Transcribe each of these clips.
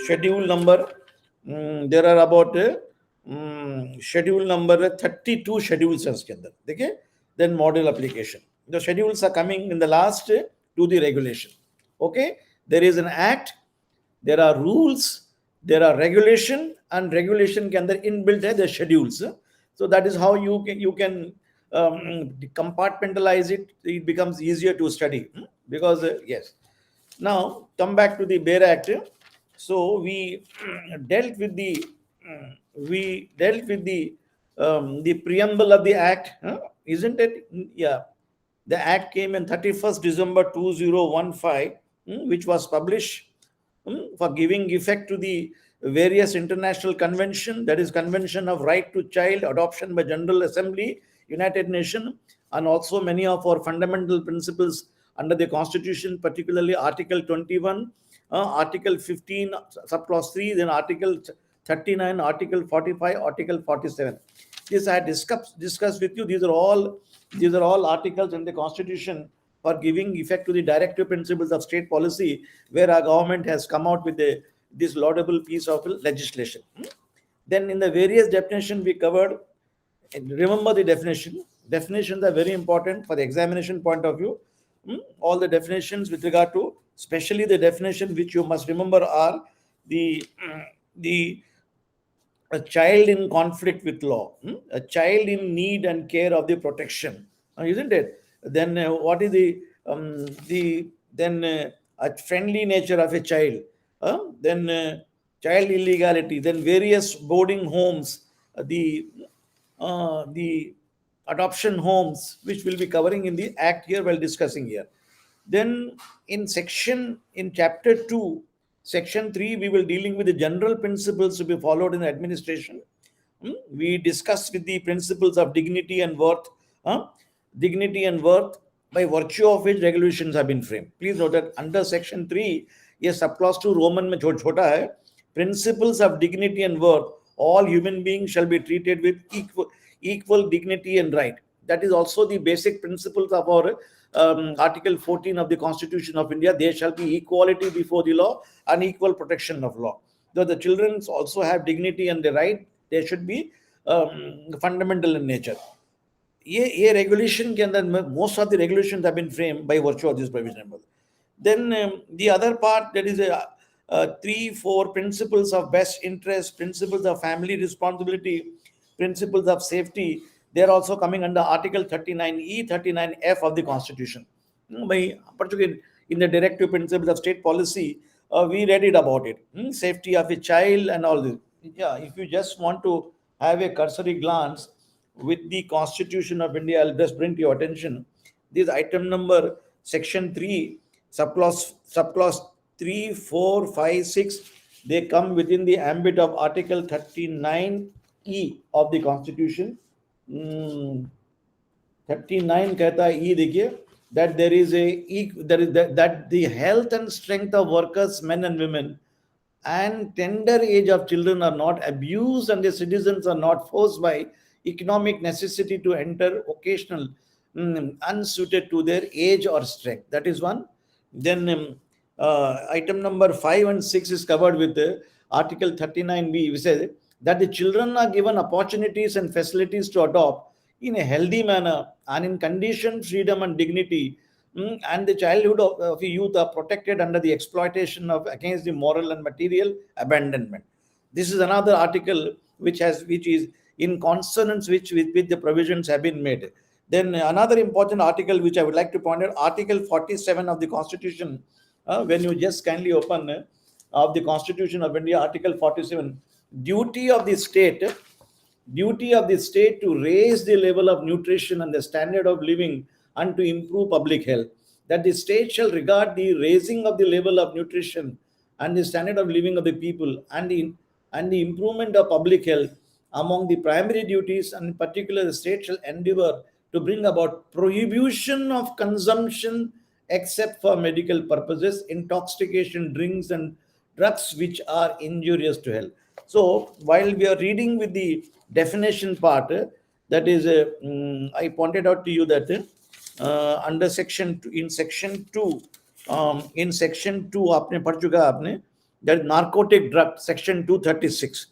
schedule number, there are about schedule number 32 schedules are इसके अंदर, देखिए. Then model application. The schedules are coming in the last to the regulation. Okay, there is an act, there are rules, there are regulation, and regulation के अंदर inbuilt है the schedules. So that is how you can compartmentalize it. It becomes easier to study because yes. Now come back to the Bare Act. So we dealt with the the preamble of the act, isn't it? Yeah, the act came in 31st December 2015, which was published for giving effect to the various international convention, that is Convention of Right to Child Adoption by General Assembly, United Nations, and also many of our fundamental principles under the Constitution, particularly Article 21, Article 15, subclause 3, then Article 39, Article 45, Article 47. This I had discussed with you. These are all articles in the Constitution for giving effect to the directive principles of state policy, where our government has come out with this laudable piece of legislation. Then in the various definitions we covered, remember the definition. Definitions are very important for the examination point of view. All the definitions with regard to, especially the definition which you must remember are a child in conflict with law, a child in need and care of the protection, isn't it? Then what is a friendly nature of a child, then child illegality, then various boarding homes, the adoption homes, which we'll be covering in the act here while discussing here. Then in chapter 2, section 3, we will dealing with the general principles to be followed in administration. We discussed with the principles of dignity and worth. Dignity and worth, by virtue of which regulations have been framed. Please note that under section 3, yes, subclause 2 Roman में छोटा है, principles of dignity and worth, all human beings shall be treated with equal dignity and right. That is also the basic principles of our Article 14 of the Constitution of India. There shall be equality before the law and equal protection of law. Though the children also have dignity and the right, they should be fundamental in nature. ये regulation के अंदर most of the regulations have been framed by virtue of this provision. Then the other part, that is 3-4 principles of best interest, principles of family responsibility, principles of safety. They are also coming under Article 39E, 39F of the Constitution. In the directive principles of state policy, we read it about it. Safety of a child and all this. Yeah, if you just want to have a cursory glance with the Constitution of India, I'll just bring to your attention this item number, section 3, subclause 3, 4, 5, 6. They come within the ambit of Article 39E of the Constitution. 39 कहता है E, देखिए, that there is that the health and strength of workers, men and women, and tender age of children are not abused, and the citizens are not forced by economic necessity to enter occasional unsuited to their age or strength. That is one. Then item number 5 and 6 is covered with Article 39B, which says that the children are given opportunities and facilities to adopt in a healthy manner and in condition, freedom and dignity, and the childhood of youth are protected under the exploitation of against the moral and material abandonment. This is another article which is in consonance with the provisions have been made. Then another important article which I would like to point out, Article 47 of the Constitution. When you just kindly open of the Constitution of India, Article 47, duty of the state to raise the level of nutrition and the standard of living and to improve public health. That the state shall regard the raising of the level of nutrition and the standard of living of the people and the improvement of public health among the primary duties, and in particular the state shall endeavor to bring about prohibition of consumption except for medical purposes, intoxication drinks and drugs which are injurious to health. So while we are reading with the definition part, that is I pointed out to you that under section 2, in section 2 आपने पढ़ चुका आपने that is narcotic drug, section 236.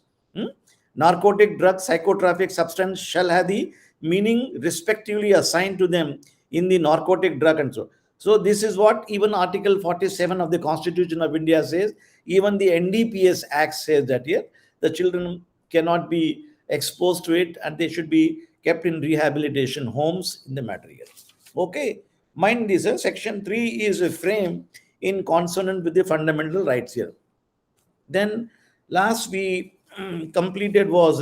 Narcotic drug, psychotropic substance shall have the meaning respectively assigned to them in the narcotic drug and so. So this is what even Article 47 of the Constitution of India says. Even the NDPS Act says that here the children cannot be exposed to it and they should be kept in rehabilitation homes in the matter here. Okay, mind this, section 3 is a frame in consonant with the fundamental rights here. Then last we completed was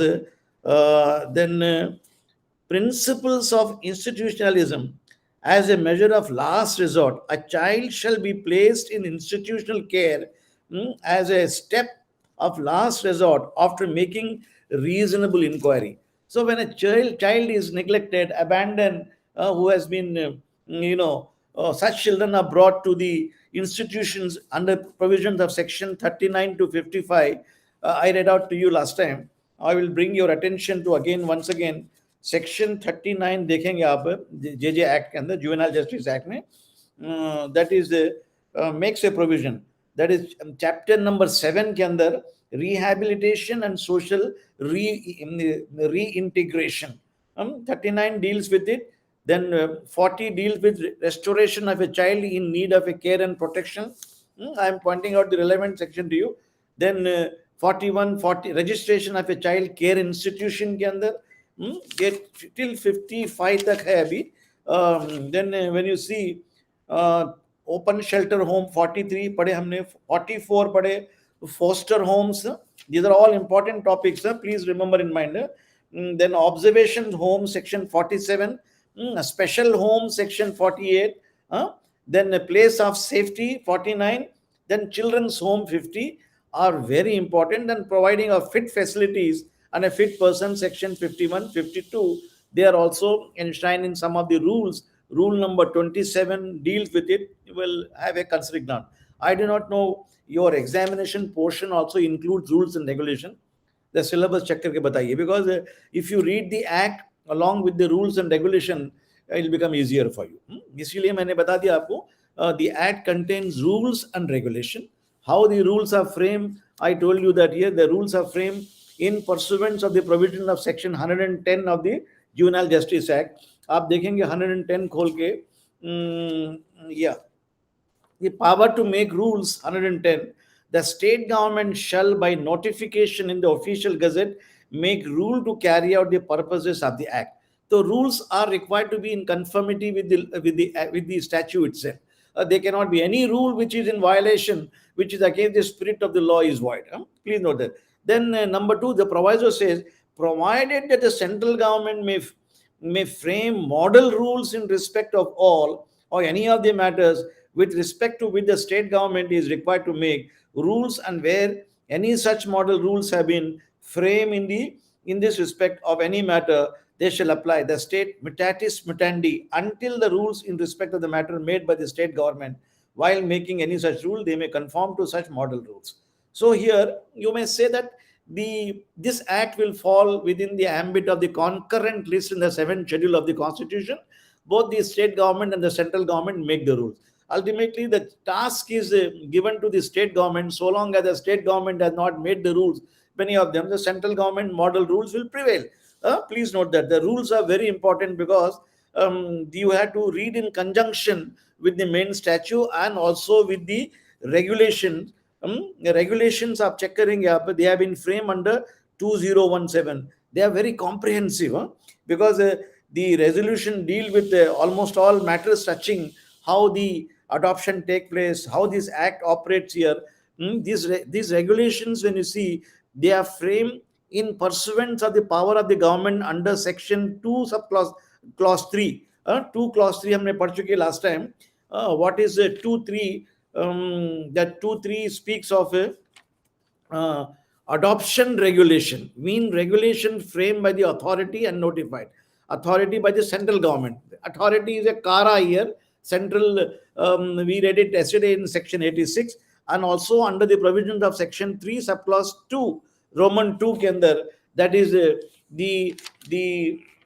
principles of institutionalism. As a measure of last resort, a child shall be placed in institutional care as a step of last resort after making reasonable inquiry. So when a child is neglected, abandoned, who has been, such children are brought to the institutions under provisions of section 39 to 55. I read out to you last time. I will bring your attention to again, once again, section 39 देखेंगे आप जे act के अंदर, juvenile justice act में, that is makes a provision, that is chapter number 7 के अंदर rehabilitation and social reintegration. 39 deals with it. Then 40 deals with restoration of a child in need of a care and protection. I am pointing out the relevant section to you. Then 41, 40 registration of a child care institution के अंदर get till 55 तक है अभी. Then when you see open shelter home 43 पढ़े हमने, 44 पढ़े foster homes. These are all important topics, please remember in mind. Then observation home section 47, special home section 48, then a place of safety 49, then children's home 50 are very important, and providing of fit facilities and a fit person section 51, 52, they are also enshrined in some of the rules. Rule number 27 deals with it. You will have a considering ground. I do not know your examination portion also includes rules and regulation. The syllabus check करके बताइए, because if you read the act along with the rules and regulation, it will become easier for you. इसीलिए मैंने बता दिया आपको, the act contains rules and regulation. How the rules are framed, I told you that here the rules are framed in pursuance of the provision of section 110 of the Juvenile Justice Act. आप देखेंगे 110 खोल के, the power to make rules 110. The state government shall by notification in the official gazette make rule to carry out the purposes of the act. So rules are required to be in conformity with the statute itself. There cannot be any rule which is in violation, which is against the spirit of the law, is void. Please note that. Then number 2, the proviso says, provided that the central government may frame model rules in respect of all or any of the matters with respect to which the state government is required to make rules, and where any such model rules have been framed in this respect of any matter, they shall apply the state mutatis mutandi until the rules in respect of the matter made by the state government. While making any such rule, they may conform to such model rules. So here you may say that this act will fall within the ambit of the concurrent list in the 7th schedule of the Constitution. Both the state government and the central government make the rules. Ultimately, the task is given to the state government. So long as the state government has not made the rules, many of them, the central government model rules will prevail. Please note that the rules are very important, because you have to read in conjunction with the main statute and also with the regulations. The regulations of check करेंगे आप, they have been framed under 2017. They are very comprehensive, because the resolution deal with almost all matters touching how the adoption take place, how this act operates here. These regulations, when you see, they are framed in pursuance of the power of the government under section 2 subclause clause 3. 2 clause 3 हमने पढ़ चुके last time. What is 2.3? That 2.3 speaks of adoption regulation, mean regulation framed by the authority and notified. Authority by the central government. Authority is a kara here. Central, we read it yesterday in section 86, and also under the provisions of section 3 subclause 2, Roman 2 के अंदर, that is the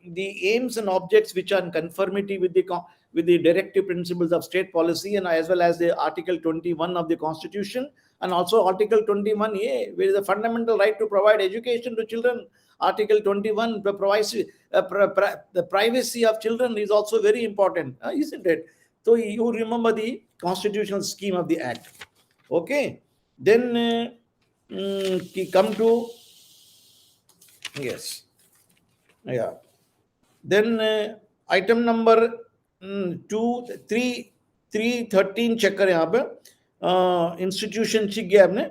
aims and objects which are in conformity with the directive principles of state policy, and as well as the article 21 of the Constitution, And also Article 21A, where is the fundamental right to provide education to children. Article 21 provides the privacy of children is also very important, isn't it? So you remember the constitutional scheme of the act. Okay. Then we come to, yes, yeah. Then item number 313 check करें यहाँ पे institution check किया आपने.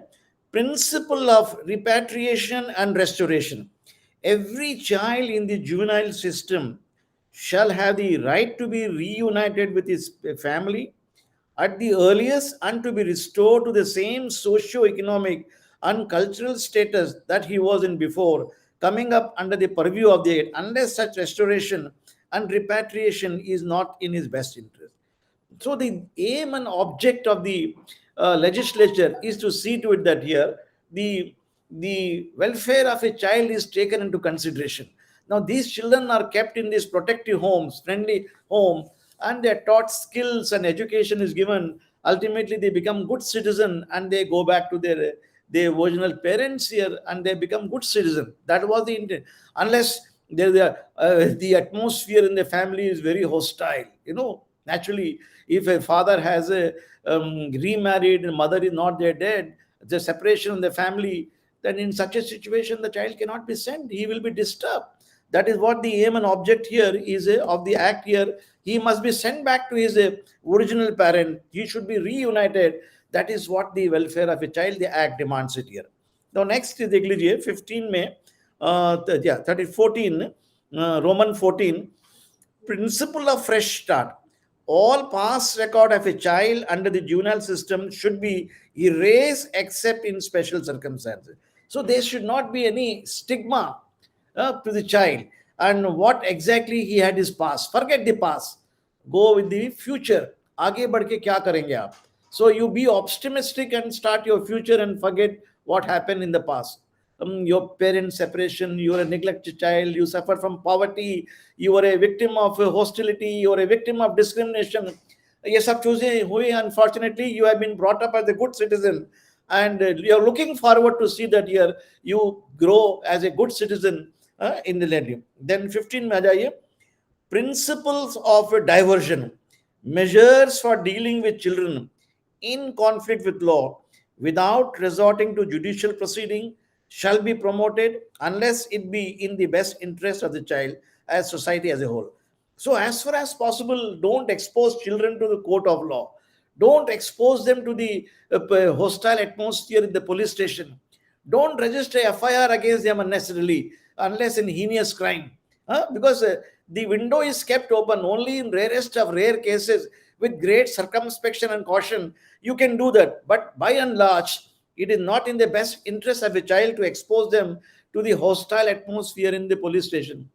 Principle of repatriation and restoration. Every child in the juvenile system shall have the right to be reunited with his family at the earliest and to be restored to the same socio-economic and cultural status that he was in before coming up under the purview of the act, unless such restoration and repatriation is not in his best interest. So the aim and object of the legislature is to see to it that here the welfare of a child is taken into consideration. Now these children are kept in these protective homes, friendly home, and they are taught skills and education is given. Ultimately, they become good citizen and they go back to their original parents here and they become good citizen. That was the intent. Unless the atmosphere in the family is very hostile, naturally, if a father has a remarried and mother is not there dead, the separation in the family, then in such a situation the child cannot be sent, he will be disturbed. That is what the aim and object here is of the act here. He must be sent back to his original parent, he should be reunited. That is what the welfare of a child, the act demands it here. Now next देख लीजिए 15 में 14 Roman 14, principle of fresh start. All past record of a child under the juvenile system should be erased except in special circumstances. So there should not be any stigma to the child and what exactly he had his past. Forget the past. Go with the future. आगे बढ़ के क्या करेंगे आप? So you be optimistic and start your future and forget what happened in the past. Your parents' separation, you are a neglected child, you suffer from poverty, you are a victim of hostility, you are a victim of discrimination. ये सब चीजें हुई. Unfortunately, you have been brought up as a good citizen, and you are looking forward to see that year you grow as a good citizen in the land. Then 15 में आ जाइए. Principles of diversion, measures for dealing with children in conflict with law without resorting to judicial proceeding shall be promoted unless it be in the best interest of the child as society as a whole. So as far as possible, don't expose children to the court of law. Don't expose them to the hostile atmosphere in the police station. Don't register FIR against them unnecessarily unless in heinous crime. Because the window is kept open only in rarest of rare cases with great circumspection and caution. You can do that. But by and large, it is not in the best interest of a child to expose them to the hostile atmosphere in the police station.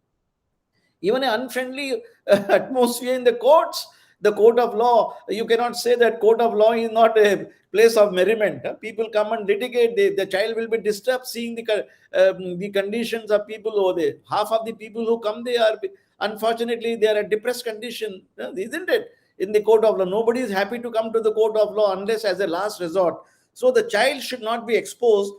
Even an unfriendly atmosphere in the courts, the court of law, you cannot say that court of law is not a place of merriment. People come and litigate, the child will be disturbed seeing the conditions of people over there. Half of the people who come there unfortunately, they are a depressed condition, isn't it? In the court of law, nobody is happy to come to the court of law unless as a last resort. So the child should not be exposed.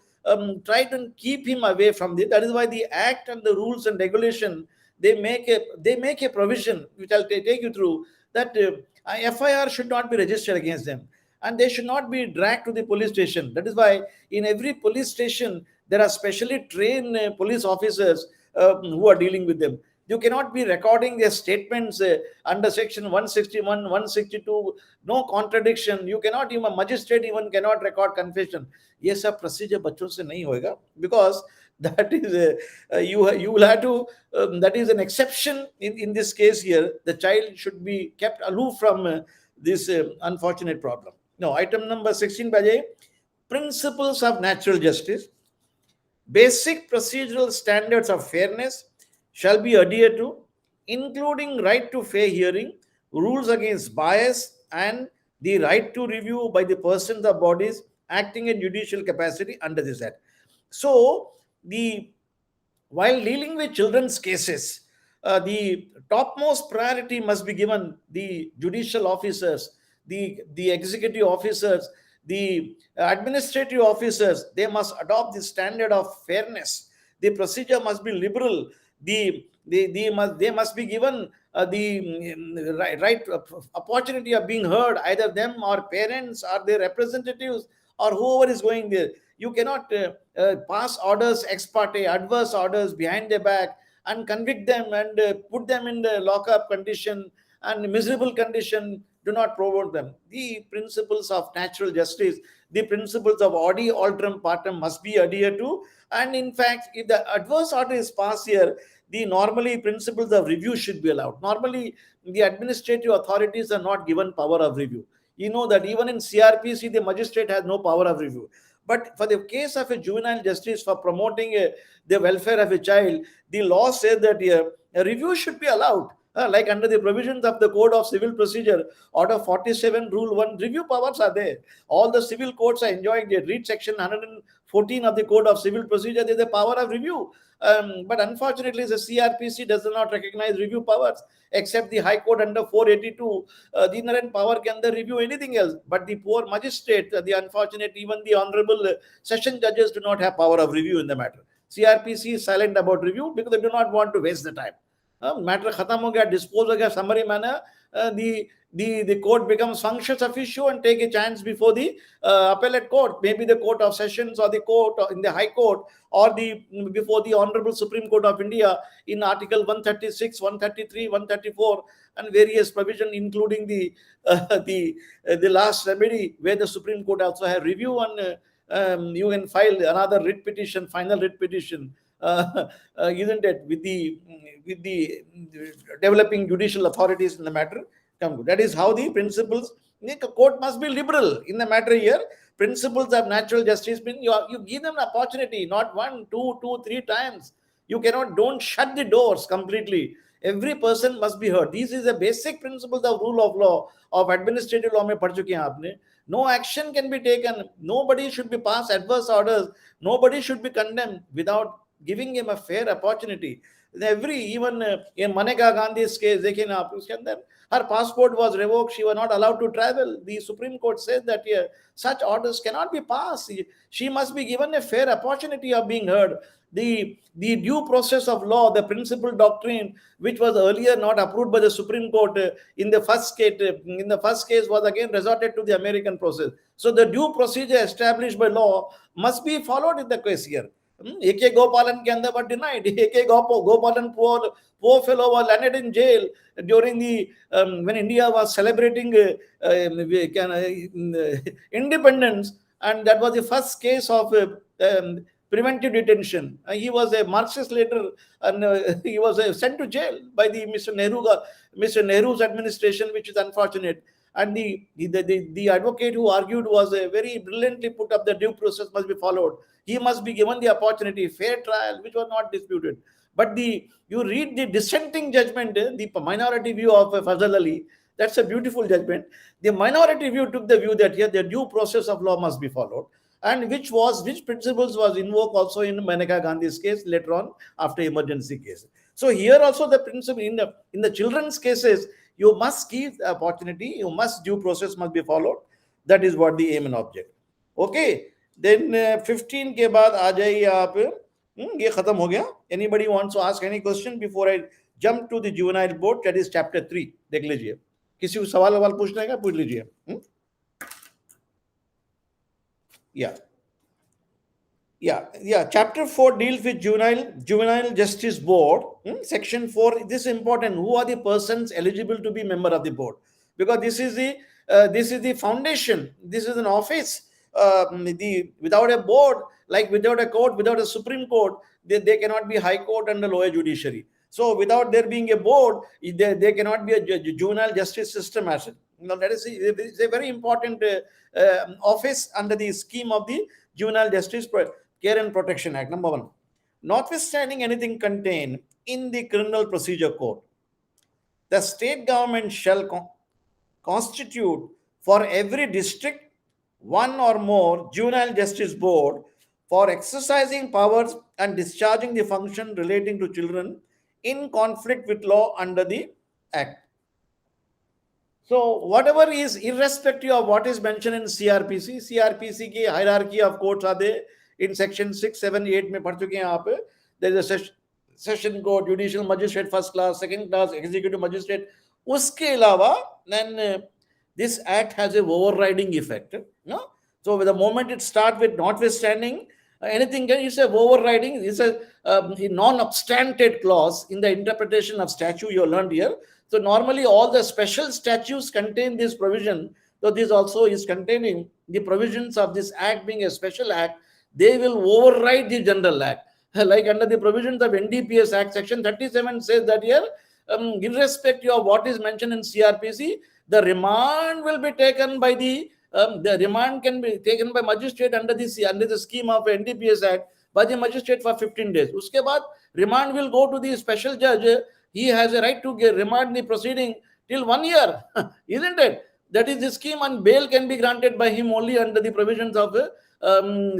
Try to keep him away from this. That is why the act and the rules and regulation, they make a provision which I'll take you through, that FIR should not be registered against them and they should not be dragged to the police station. That is why in every police station there are specially trained police officers who are dealing with them. You cannot be recording their statements under section 161, 162, no contradiction. You cannot, even a magistrate even cannot record confession. Yes, सब procedure बच्चों से नहीं होगा, because that is you will have to that is an exception in this case here. The child should be kept aloof from this unfortunate problem. Now item number 16 by principles of natural justice. Basic procedural standards of fairness shall be adhered to, including right to fair hearing, rules against bias, and the right to review by the persons or bodies acting in judicial capacity under this act. So, while dealing with children's cases, the topmost priority must be given the judicial officers, the executive officers, The administrative officers, they must adopt the standard of fairness. The procedure must be liberal. They must be given the right opportunity of being heard, either them or parents or their representatives or whoever is going there. You cannot pass orders ex parte, adverse orders behind their back, and convict them and put them in the lockup condition and miserable condition. Do not promote them. The principles of natural justice, the principles of audi alteram partem must be adhered to. And in fact, if the adverse order is passed here, the normally principles of review should be allowed. Normally, the administrative authorities are not given power of review. You know that even in CRPC, the magistrate has no power of review. But for the case of a juvenile justice for promoting the welfare of a child, the law says that a review should be allowed. Like under the provisions of the Code of Civil Procedure, Order 47, Rule 1, review powers are there. All the civil courts are enjoying it. Read Section 114 of the Code of Civil Procedure, there's a power of review. But unfortunately, the CRPC does not recognize review powers, except the High Court under 482. The inherent power can they review anything else. But the poor magistrate, the unfortunate, even the honorable session judges do not have power of review in the matter. CRPC is silent about review because they do not want to waste the time. Matter khatam ho gaya, dispose ho gaya, summary manner, the court becomes functions of issue and take a chance before the appellate court, maybe the Court of Sessions or the court in the High Court, or the before the Honorable Supreme Court of India in Article 136, 133, 134, and various provision, including the last remedy, where the Supreme Court also have review, and you can file another writ petition, final writ petition. Isn't it, with the developing judicial authorities in the matter come good. That is how the principles. The court must be liberal in the matter here. Principles of natural justice mean you give them an opportunity, not one, two, three times. You cannot, don't shut the doors completely. Every person must be heard. This is the basic principles of rule of law, of administrative law. में पढ़ चुके हैं आपने. No action can be taken. Nobody should be passed adverse orders. Nobody should be condemned without giving him a fair opportunity. Even in Maneka Gandhi's case, देखिए ना आप उसके अंदर, her passport was revoked. She was not allowed to travel. The Supreme Court says that such orders cannot be passed. She must be given a fair opportunity of being heard. The due process of law, the principal doctrine, which was earlier not approved by the Supreme Court in the first case, was again resorted to the American process. So the due procedure established by law must be followed in the case here. A.K. Gopalan ke andar were denied. A.K. Gopalan, poor fellow, was landed in jail during the when India was celebrating independence, and that was the first case of preventive detention. He was a Marxist later, and he was sent to jail by the Mr. Nehru's administration, which is unfortunate. And the advocate who argued was very brilliantly put up, the due process must be followed. He must be given the opportunity, fair trial, which was not disputed. But you read the dissenting judgment, the minority view of Fazal Ali. That's a beautiful judgment. The minority view took the view that here the due process of law must be followed, and which principles was invoked also in Maneka Gandhi's case later on after emergency cases. So here also the principle in the children's cases, you must give the opportunity, you must due process must be followed. That is what the aim and object. Okay, then 15 के बाद आ जाइए आप. ये खत्म हो गया. Anybody wants to ask any question before I jump to the juvenile board? That is chapter 3. देख लीजिए. किसी को सवाल पूछना है क्या? पूछ लीजिए. Yeah. Chapter 4 deals with juvenile justice board. Section 4. This is important. Who are the persons eligible to be member of the board? Because this is the foundation. This is an office. Without a board, like without a court, without a Supreme Court, they cannot be High Court and the lower judiciary. So without there being a board, there cannot be a juvenile justice system as it. That is a very important office under the scheme of the Juvenile Justice Care and Protection Act. Number 1. Notwithstanding anything contained in the Criminal Procedure Code, the state government shall constitute for every district one or more juvenile justice board for exercising powers and discharging the function relating to children in conflict with law under the Act. So whatever is irrespective of what is mentioned in CRPC की hierarchy of courts are there in section 6, 7, 8 में पढ़ चुके हैं आप. There is a session court, judicial magistrate first class, second class, executive magistrate. उसके अलावा then this act has a overriding effect. No? So the moment it starts with notwithstanding, anything is a overriding. It's a non-obstanted clause in the interpretation of statute you learned here. So normally all the special statutes contain this provision. So this also is containing the provisions of this act being a special act. They will override the general act. Like under the provisions of NDPS Act, section 37 says that here, irrespective of what is mentioned in CRPC, the remand will be taken by the remand can be taken by magistrate under the scheme of NDPS Act by the magistrate for 15 days. Uske baad remand will go to the special judge. He has a right to remand the proceeding till 1 year, isn't it? That is the scheme, and bail can be granted by him only under the provisions of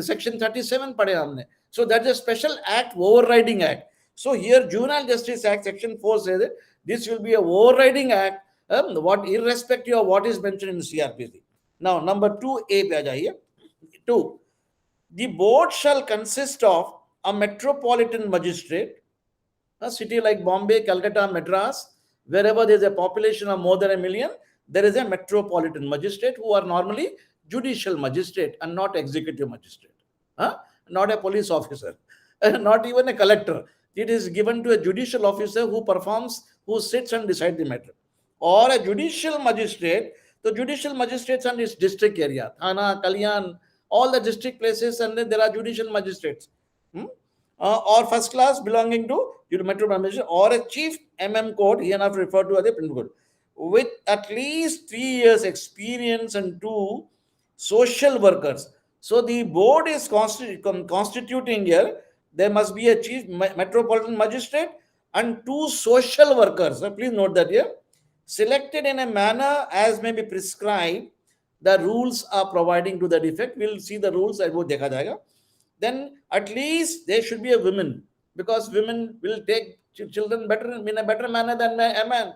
section 37 padhe humne. So that's a special act, overriding act. So here Juvenile Justice Act section 4 says that this will be a overriding act, what irrespective of what is mentioned in CRPC. Now number 2A pe aa jaiye. 2. The board shall consist of a metropolitan magistrate, a city like Bombay, Calcutta, Madras, wherever there is a population of more than 1 million, there is a metropolitan magistrate who are normally judicial magistrate and not executive magistrate. Not a police officer, not even a collector. It is given to a judicial officer who sits and decides the matter. Or a judicial magistrate. The judicial magistrates on this district area, Thana, Kalyan, all the district places, and then there are judicial magistrates. Or first class belonging to metro magistrate, or a chief court, here not referred to as a court, with at least 3 years experience and 2 social workers. So the board is constituting here. There must be a chief metropolitan magistrate and 2 social workers. So please note that here. Selected in a manner as may be prescribed. The rules are providing to that effect. We'll see the rules and wo dekha jayega. Then at least there should be a woman, because women will take children better in a better manner than a man.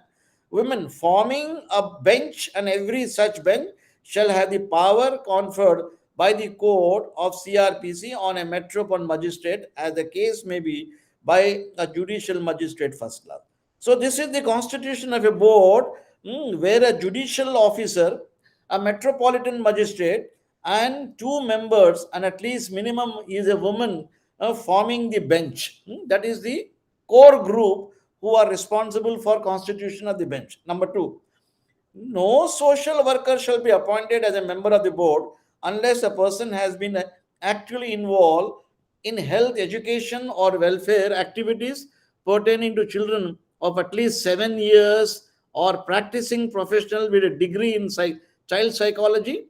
Women forming a bench, and every such bench shall have the power conferred by the court of CRPC on a metropolitan magistrate, as the case may be, by a judicial magistrate first class. So this is the constitution of a board where a judicial officer, a metropolitan magistrate, and 2 members, and at least minimum is a woman forming the bench. That is the core group who are responsible for constitution of the bench. Number 2, no social worker shall be appointed as a member of the board unless a person has been actually involved in health, education, or welfare activities pertaining to children of at least 7 years, or practicing professional with a degree in child psychology,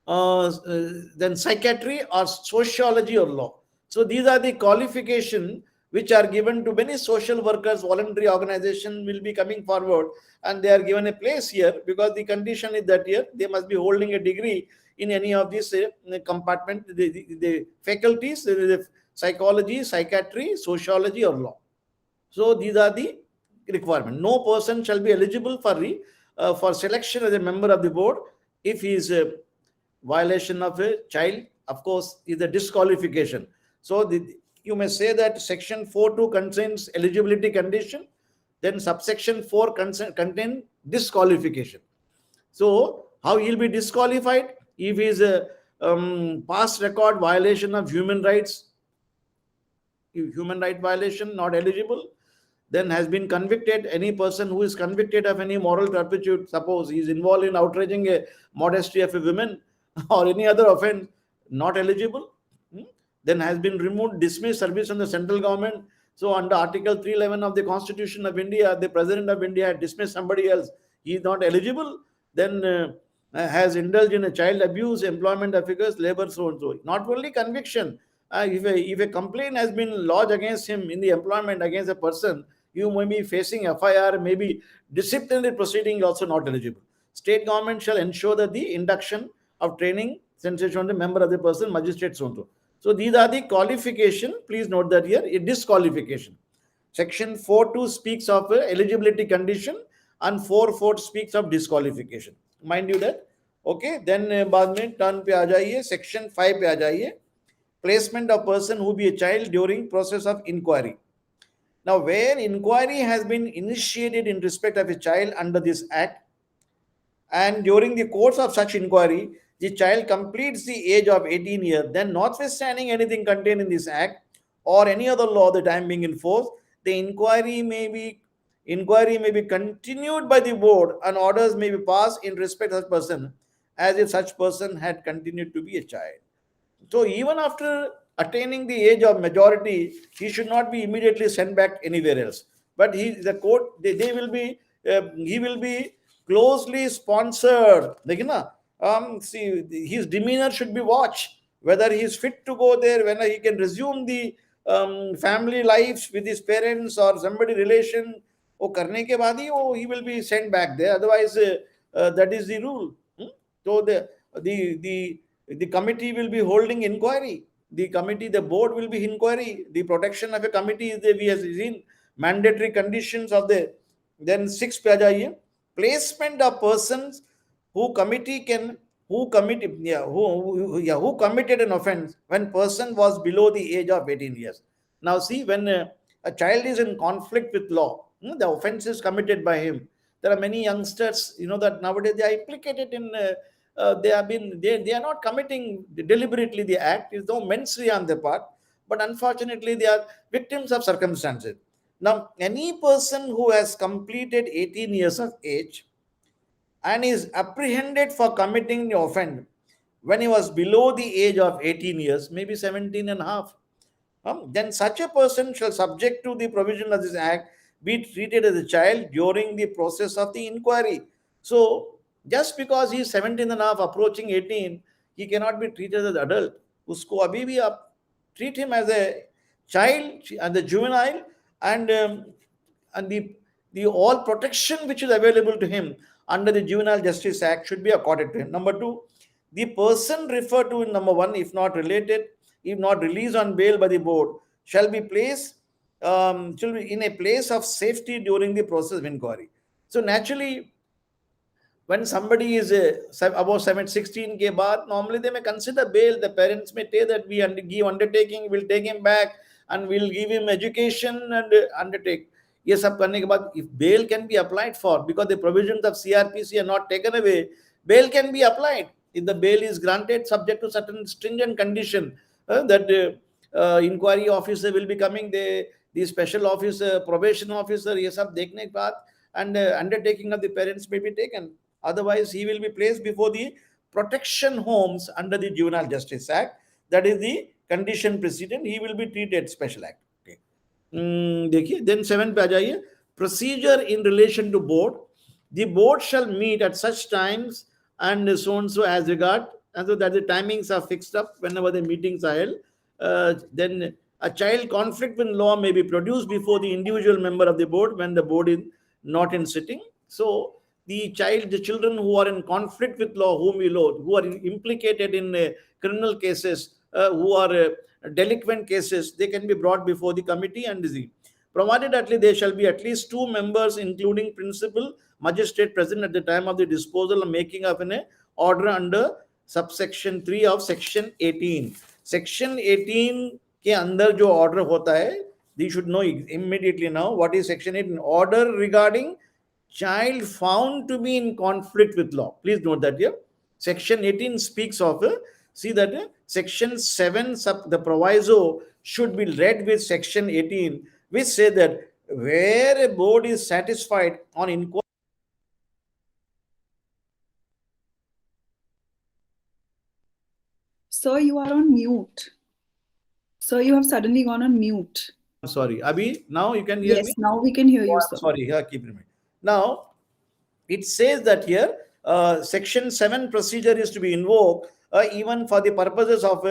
then psychiatry or sociology or law. So these are the qualifications which are given to many social workers. Voluntary organization will be coming forward, and they are given a place here, because the condition is that here they must be holding a degree in any of these compartment, the faculties, the psychology, psychiatry, sociology, or law. So these are the requirements. No person shall be eligible for selection as a member of the board if he is a violation of a child. Of course, is a disqualification. So you may say that section 4.2 contains eligibility condition, then subsection 4 contain disqualification. So how he will be disqualified? If he is a past record violation of human rights, human right violation, not eligible. Then has been convicted, any person who is convicted of any moral turpitude, suppose he is involved in outraging a modesty of a woman or any other offense, not eligible. Then has been removed, dismissed service from the central government. So under Article 311 of the Constitution of India, the President of India had dismissed somebody else, he is not eligible. Then has indulged in a child abuse, employment affairs, labor, so and so. Not only conviction, if a complaint has been lodged against him in the employment against a person, you may be facing FIR, maybe disciplinary proceeding, also not eligible. State government shall ensure that the induction of training, sensation on the member of the person, magistrate, so and so. So these are the qualification. Please note that here, a disqualification. Section 4.2 speaks of eligibility condition, and 4/4 speaks of disqualification. Mind you that. Okay, then बाद में turn पे आ जाइए, section 5 पे आ जाइए, placement of person who be a child during process of inquiry. Now, where inquiry has been initiated in respect of a child under this act, and during the course of such inquiry, the child completes the age of 18 years, then notwithstanding anything contained in this act or any other law the time being in force, the inquiry may be continued by the board and orders may be passed in respect of such person as if such person had continued to be a child. So even after attaining the age of majority, he should not be immediately sent back anywhere else. But the court, they will be, he will be closely sponsored. See, his demeanor should be watched. Whether he is fit to go there, whether he can resume the family life with his parents or somebody relation. वो करने के बाद ही वो he will be sent back there. Otherwise, that is the rule. So the committee will be holding inquiry. The board will be inquiry. The protection of a committee is we have seen mandatory conditions of the. Then 6 पे आ जाइए, placement of persons who committed an offense when person was below the age of 18 years. Now see, when a child is in conflict with law, the offense is committed by him. There are many youngsters, that nowadays they are implicated in. They are not committing deliberately the act. It's no mens rea on their part, but unfortunately they are victims of circumstances. Now, any person who has completed 18 years of age and is apprehended for committing the offense when he was below the age of 18 years, maybe 17 and a half, then such a person shall, subject to the provision of this act, be treated as a child during the process of the inquiry. So, just because he is 17 and a half, approaching 18, he cannot be treated as an adult. Usko abhi bhi आप treat him as a child and the juvenile, and the all protection which is available to him under the Juvenile Justice Act should be accorded to him. Number 2, the person referred to in number 1, if not released on bail by the board, shall be in a place of safety during the process of inquiry. So naturally, when somebody is above 16 ke baad, normally they may consider bail. The parents may say that we give undertaking, we'll take him back and we'll give him education and undertake. ये सब करने के बाद, if bail can be applied for, because the provisions of CRPC are not taken away, bail can be applied. If the bail is granted subject to certain stringent condition, that inquiry officer will be coming, the special officer, probation officer, ये सब देखने के बाद, and undertaking of the parents may be taken. Otherwise, he will be placed before the protection homes under the Juvenile Justice Act. That is the condition precedent. He will be treated special act. Okay. देखिए, then 7 पे आ जाइए. Procedure in relation to board. The board shall meet at such times and so and so as regard, and so that the timings are fixed up whenever the meetings are held. Then a child conflict with law may be produced before the individual member of the board when the board is not in sitting. So the children who are in conflict with law, who are implicated in criminal cases, who are delinquent cases, they can be brought before the committee and provided at least there shall be at least 2 members, including principal magistrate, present at the time of the disposal and making of an order under subsection 3 of section 18. Section 18 के अंदर जो order होता है, they should know immediately now what is section 18. Order regarding child found to be in conflict with law. Please note that here. Section 18 speaks of, see that section 7, the proviso should be read with section 18, which say that where a board is satisfied on inquiry. Sir, you are on mute. Sir, you have suddenly gone on mute. I'm sorry. Abhi, now you can hear me? Yes, now we can hear you, sir. Sorry, here, keep reminding. Now, it says that here, section 7 procedure is to be invoked even for the purposes of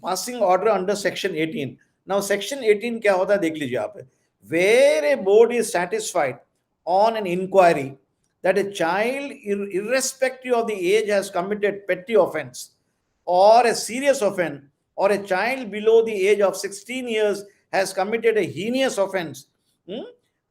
passing order under section 18. Now, section 18 क्या होता है देख लीजिए आप. Where a board is satisfied on an inquiry that a child, irrespective of the age, has committed petty offense or a serious offense, or a child below the age of 16 years has committed a heinous offense,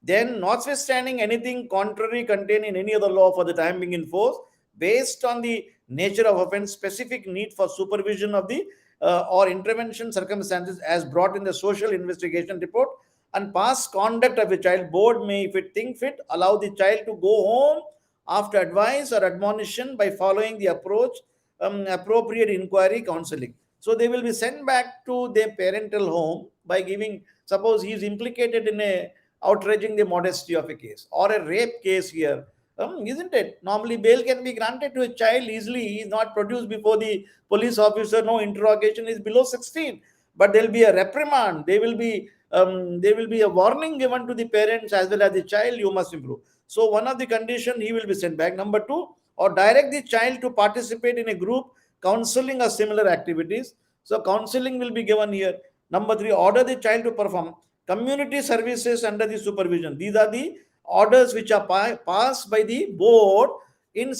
Then, notwithstanding anything contrary contained in any other law for the time being in force, based on the nature of offense, specific need for supervision of the or intervention circumstances as brought in the social investigation report and past conduct of a child, board may, if it think fit, allow the child to go home after advice or admonition by following the appropriate inquiry counseling. So they will be sent back to their parental home by giving, suppose he is implicated in a outraging the modesty of a case or a rape case here, isn't it? Normally, bail can be granted to a child easily. He is not produced before the police officer. No interrogation is below 16, but there will be a reprimand. There will be a warning given to the parents as well as the child. You must improve. So one of the condition he will be sent back. Number two, or direct the child to participate in a group counseling or similar activities. So counseling will be given here. Number three, order the child to perform community services under the supervision. These are the orders which are passed by the board in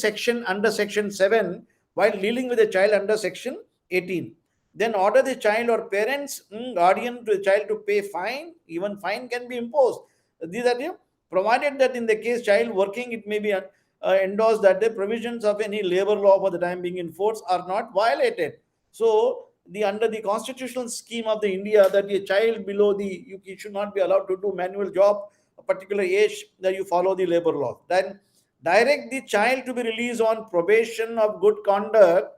under section 7 while dealing with the child under section 18. Then order the child or parents, guardian to the child to pay fine. Even fine can be imposed. These are the, provided that in the case child working, it may be endorsed that the provisions of any labor law for the time being in force are not violated. So the under the constitutional scheme of the India, that a child below the, you should not be allowed to do manual job a particular age, that you follow the labor law. Then direct the child to be released on probation of good conduct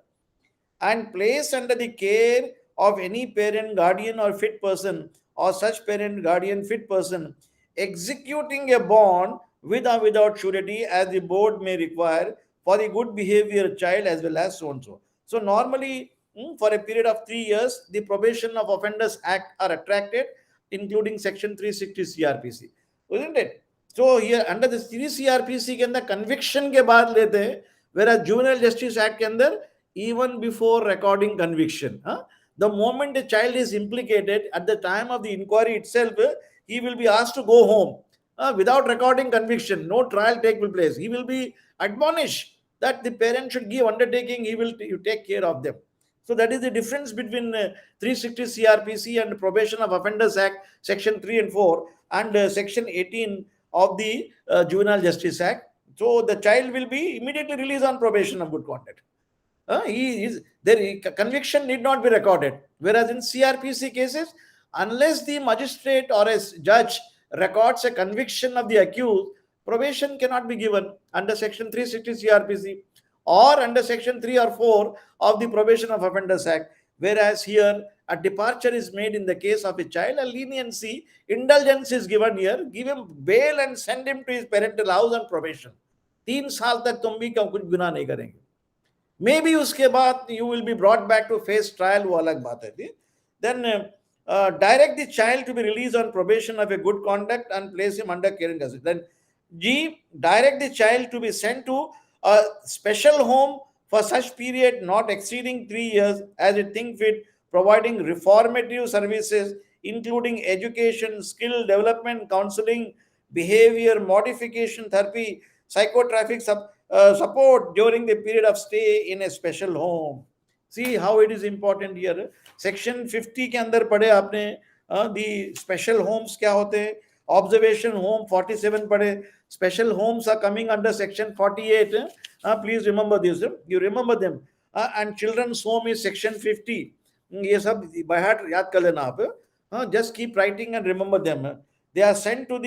and placed under the care of any parent, guardian, or fit person, or such parent, guardian, fit person, executing a bond with or without surety as the board may require for the good behavior child as well as so and so. So normally, for a period of 3 years, the Probation of Offenders Act are attracted, including Section 360 CRPC, isn't it? So here under the 3 CRPC के अंदर conviction के बाद लेते हैं, whereas Juvenile Justice Act के अंदर even before recording conviction. The moment a child is implicated, at the time of the inquiry itself, he will be asked to go home without recording conviction. No trial take place. He will be admonished that the parent should give undertaking. You take care of them. So that is the difference between 360 CRPC and Probation of Offenders Act, Section 3 and 4, and Section 18 of the Juvenile Justice Act. So the child will be immediately released on probation of good conduct. Conviction need not be recorded. Whereas in CRPC cases, unless the magistrate or a judge records a conviction of the accused, probation cannot be given under Section 360 CRPC or under Section 3 or 4 of the Probation of Offenders Act. Whereas here, a departure is made in the case of a child, a leniency, indulgence is given here, give him bail and send him to his parental house on probation. 3 साल तक तुम भी कुछ गुनाह नहीं करेंगे. Maybe उसके बाद you will be brought back to face trial, वो अलग बात है. Then direct the child to be released on probation of a good conduct and place him under care and custody. Then G, direct the child to be sent to a special home for such period not exceeding 3 years as it think fit, providing reformative services including education, skill development, counseling, behavior modification therapy, psychotraffic support during the period of stay in a special home. See how it is important here. Section 50 के अंदर पढ़े आपने the special homes क्या होते हैं, observation home 47 पढ़े, special homes are coming under section 48. Please remember this. You remember them. And children's home is section 50. ये सब by heart याद कर लेना आप. Just keep writing and remember them. They are sent to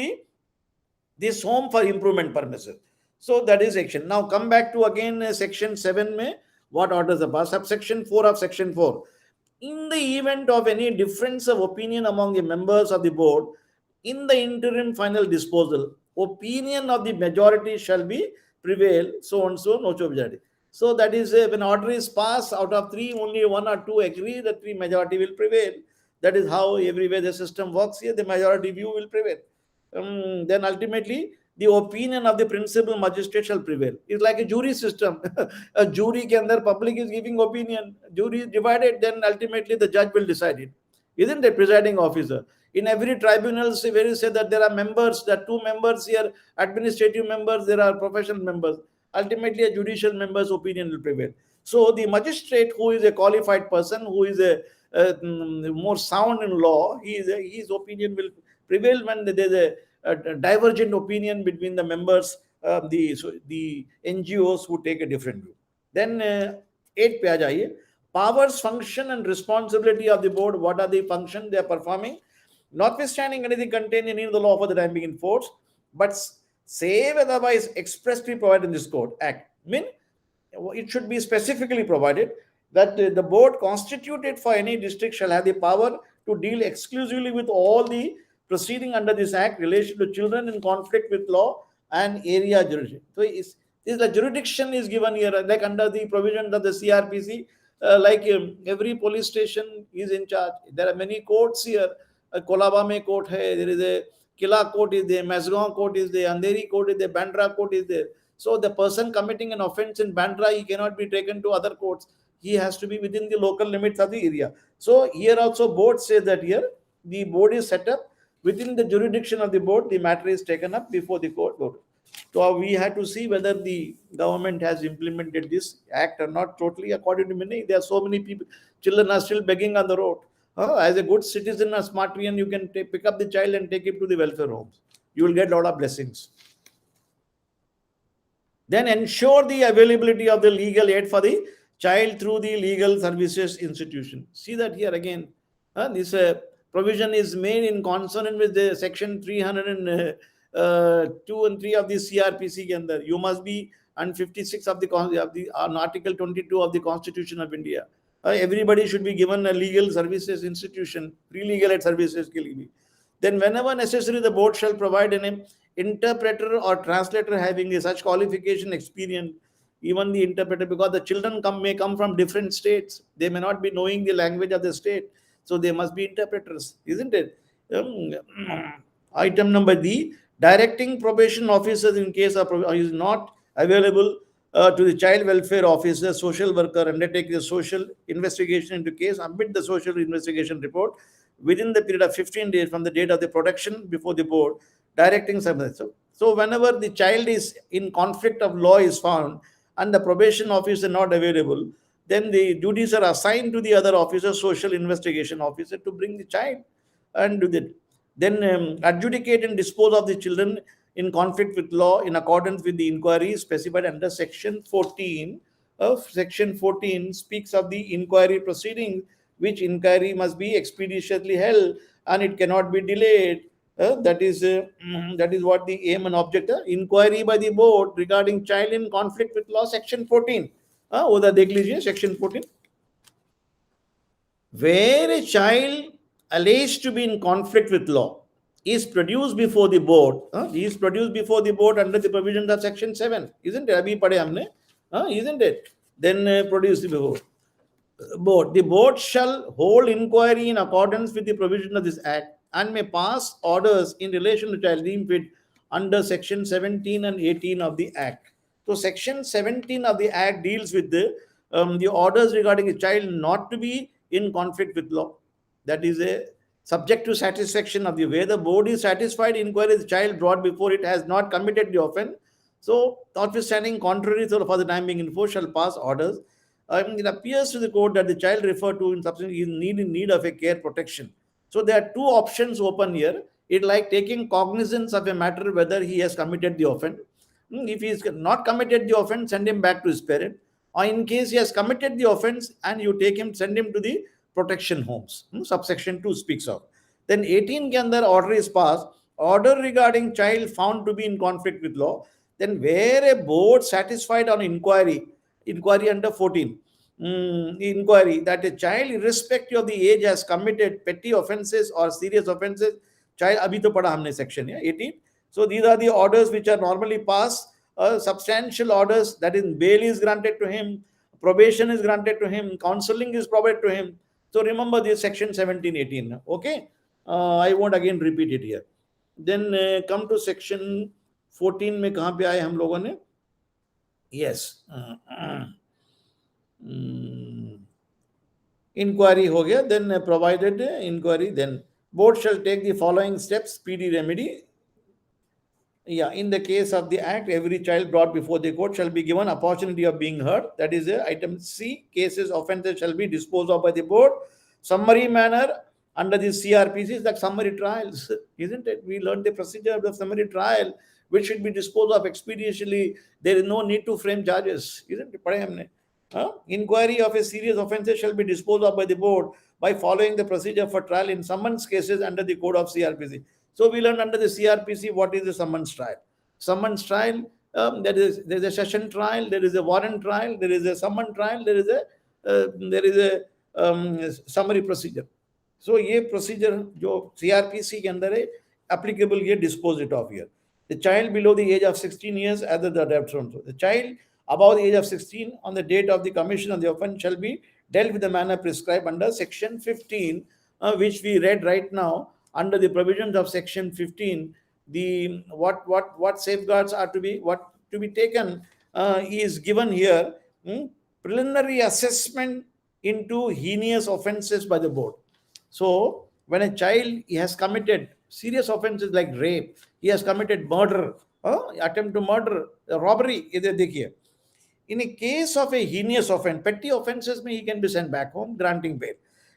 this home for improvement purposes. So that is section. Now come back to again section 7 में what orders are passed. Subsection 4 of section 4. In the event of any difference of opinion among the members of the board, in the interim final disposal, opinion of the majority shall be prevail, so and so, no majority. So that is when order is passed, out of 3, only 1 or 2 agree, the 3 majority will prevail. That is how everywhere the system works here, the majority view will prevail. Then ultimately, the opinion of the principal magistrate shall prevail. It's like a jury system. A jury ke andar public is giving opinion. Jury is divided, then ultimately the judge will decide it. Isn't it, presiding officer? In every tribunal, where you say that there are members, there are 2 members here, administrative members, there are professional members. Ultimately, a judicial member's opinion will prevail. So the magistrate, who is a qualified person, who is a more sound in law, his opinion will prevail when there is divergent opinion between the members, the NGOs who take a different view. Then 8 पे आ जाइए. Powers, function and responsibility of the board. What are the functions they are performing? Notwithstanding anything contained in any of the law for the time being in force, but save otherwise expressly provided in this code act. Mean it should be specifically provided that the board constituted for any district shall have the power to deal exclusively with all the proceeding under this act relation to children in conflict with law and area jurisdiction. So the jurisdiction is given here, like under the provisions of the CRPC, every police station is in charge. There are many courts here. Kolaba mein court hai, there is a Kila court is there, Masgaon court is there, Andheri court is there, Bandra court is there. So the person committing an offense in Bandra, he cannot be taken to other courts. He has to be within the local limits of the area. So here also board says that here the board is set up within the jurisdiction of the board. The matter is taken up before the court. So we had to see whether the government has implemented this act or not totally. According to me, there are so many people, children are still begging on the road. As a good citizen, a smart Smartrian, you can pick up the child and take him to the welfare homes. You will get a lot of blessings. Then ensure the availability of the legal aid for the child through the legal services institution. See that here again. This provision is made in consonant with the section 302 and 3 of the CRPC. You must be on 56 of the Article 22 of the Constitution of India. Everybody should be given a legal services institution, free legal aid services. Then whenever necessary, the board shall provide an interpreter or translator having such qualification experience, even the interpreter, because the children may come from different states. They may not be knowing the language of the state. So they must be interpreters, isn't it? Item number D, directing probation officers in case of is not available to the child welfare officer, social worker, undertake the social investigation into case, submit the social investigation report within the period of 15 days from the date of the production before the board, directing something. So whenever the child is in conflict of law is found and the probation officer not available, then the duties are assigned to the other officer, social investigation officer, to bring the child and do that. Then adjudicate and dispose of the children in conflict with law in accordance with the inquiry specified under section 14 of section 14 speaks of the inquiry proceeding, which inquiry must be expeditiously held and it cannot be delayed. That is what the aim and object. Inquiry by the board regarding child in conflict with law, section 14. उधर देख लीजिए section 14. Where a child alleged to be in conflict with law is produced before the board, he is produced before the board under the provisions of section 7, isn't it? अभी पढ़े हमने, isn't it? Then produced before board. The board shall hold inquiry in accordance with the provision of this act and may pass orders in relation to child deemed fit under section 17 and 18 of the act. So section 17 of the act deals with the orders regarding a child not to be in conflict with law. That is a subject to satisfaction of the way the board is satisfied inquiry the child brought before it has not committed the offense. So notwithstanding contrary to for the time being in force shall pass orders. It appears to the court that the child referred to in substance is in need of a care protection. So there are two options open here. It like taking cognizance of a matter whether he has committed the offense. If he has not committed the offense, send him back to his parent. Or in case he has committed the offense and you take him, send him to the protection homes. Subsection 2 speaks of. Then 18 ke andar order is passed. Order regarding child found to be in conflict with law. Then where a board satisfied on inquiry under 14, inquiry that a child irrespective of the age has committed petty offenses or serious offenses. Child, abhi to pada humne section 18. So these are the orders which are normally passed. Substantial orders, that is bail is granted to him, probation is granted to him, counseling is provided to him. So remember this section 17, 18. Okay. I won't again repeat it here. Then come to section 14 में कहाँ पे आए हम लोगों ने? Yes. Inquiry हो गया. Then provided inquiry, then board shall take the following steps, speedy remedy. Yeah, in the case of the act, every child brought before the court shall be given opportunity of being heard. That is item C. Cases offenses shall be disposed of by the board. Summary manner under the CRPC is like summary trials, isn't it? We learned the procedure of the summary trial, which should be disposed of expeditiously. There is no need to frame charges, isn't it? पढ़े हमने. Inquiry of a serious offences shall be disposed of by the board by following the procedure for trial in summons cases under the code of CRPC. So we learned under the CRPC what is the summons trial. Summons trial, there is a session trial, there is a warrant trial, there is a summon trial, there is a summary procedure. So ये procedure जो CRPC के अंदर है applicable ये dispose it of here. The child below the age of 16 years as the adapted so. The child above the age of 16 on the date of the commission of the offence shall be dealt with the manner prescribed under section 15, which we read right now. Under the provisions of section 15, the what safeguards are to be taken is given here. Preliminary assessment into heinous offences by the board. So when a child he has committed serious offences like rape, he has committed murder, attempt to murder, robbery, इधर देखिए. In a case of a heinous offense, petty offences he can be sent back home, granting bail.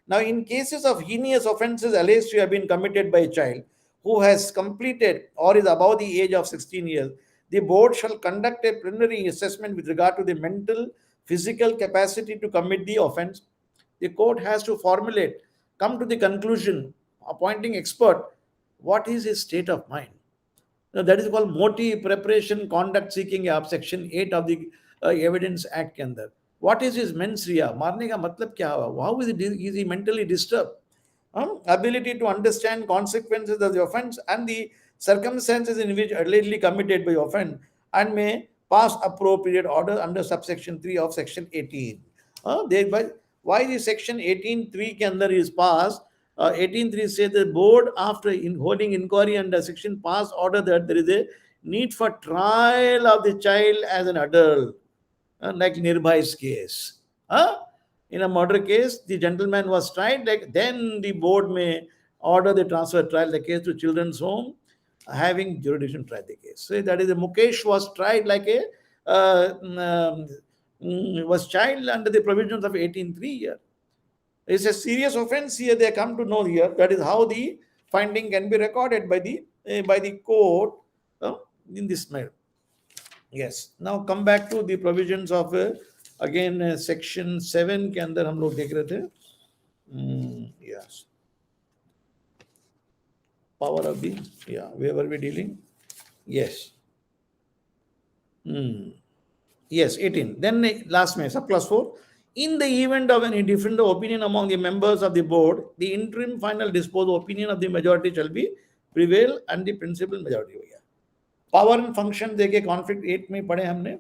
Now, in cases of heinous offences alleged to have been committed by a child who has completed or is above the age of 16 years, the board shall conduct a preliminary assessment with regard to the mental, physical capacity to commit the offence. The court has to formulate, come to the conclusion, appointing expert, what is his state of mind. Now, that is called motive, preparation, conduct seeking of section 8 of the Evidence Act के अंदर. What is his mens rea? मारने का मतलब क्या हुआ? How is he mentally disturbed? Ability to understand consequences of the offence and the circumstances in which allegedly committed by offence and may pass appropriate order under subsection 3 of section 18. Thereby, why the section 18.3 के अंदर is passed? 18.3 says the board after holding inquiry under section pass order that there is a need for trial of the child as an adult, like Nirbhai's case. In a murder case, the gentleman was tried, then the board may order the transfer trial the case to children's home, having jurisdiction tried the case. So that is a Mukesh was tried like was child under the provisions of 18.3 here. It's a serious offense here. They come to know here. That is how the finding can be recorded by the court in this manner. Yes. Now come back to the provisions of again section 7 के अंदर हम लोग देख रहे थे. Yes. Power of the where were we dealing? Yes. Yes, 18. Then last May, subclass 4. In the event of any different opinion among the members of the board, the interim final disposal opinion of the majority shall be prevail and the principal majority हो गया. Power and function देखे conflict 8 में पढ़े हमने.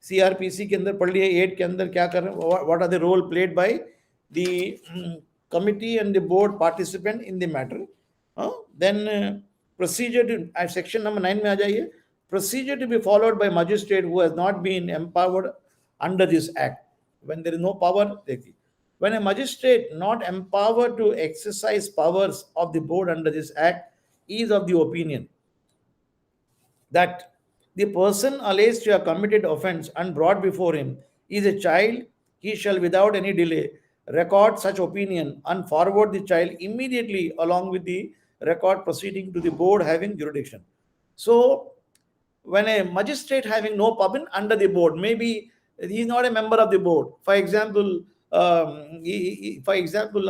CRPC के अंदर पढ़ लिए 8 के अंदर क्या कर रहे हैं? What are the role played by the committee and the board participant in the matter? Then procedure to section number 9 में आ जाइए. Procedure to be followed by magistrate who has not been empowered under this act. When there is no power, when a magistrate not empowered to exercise powers of the board under this act is of the opinion that the person alleged to have committed offence and brought before him is a child, he shall without any delay record such opinion and forward the child immediately along with the record proceeding to the board having jurisdiction. So when a magistrate having no power under the board, maybe he is not a member of the board. For example, an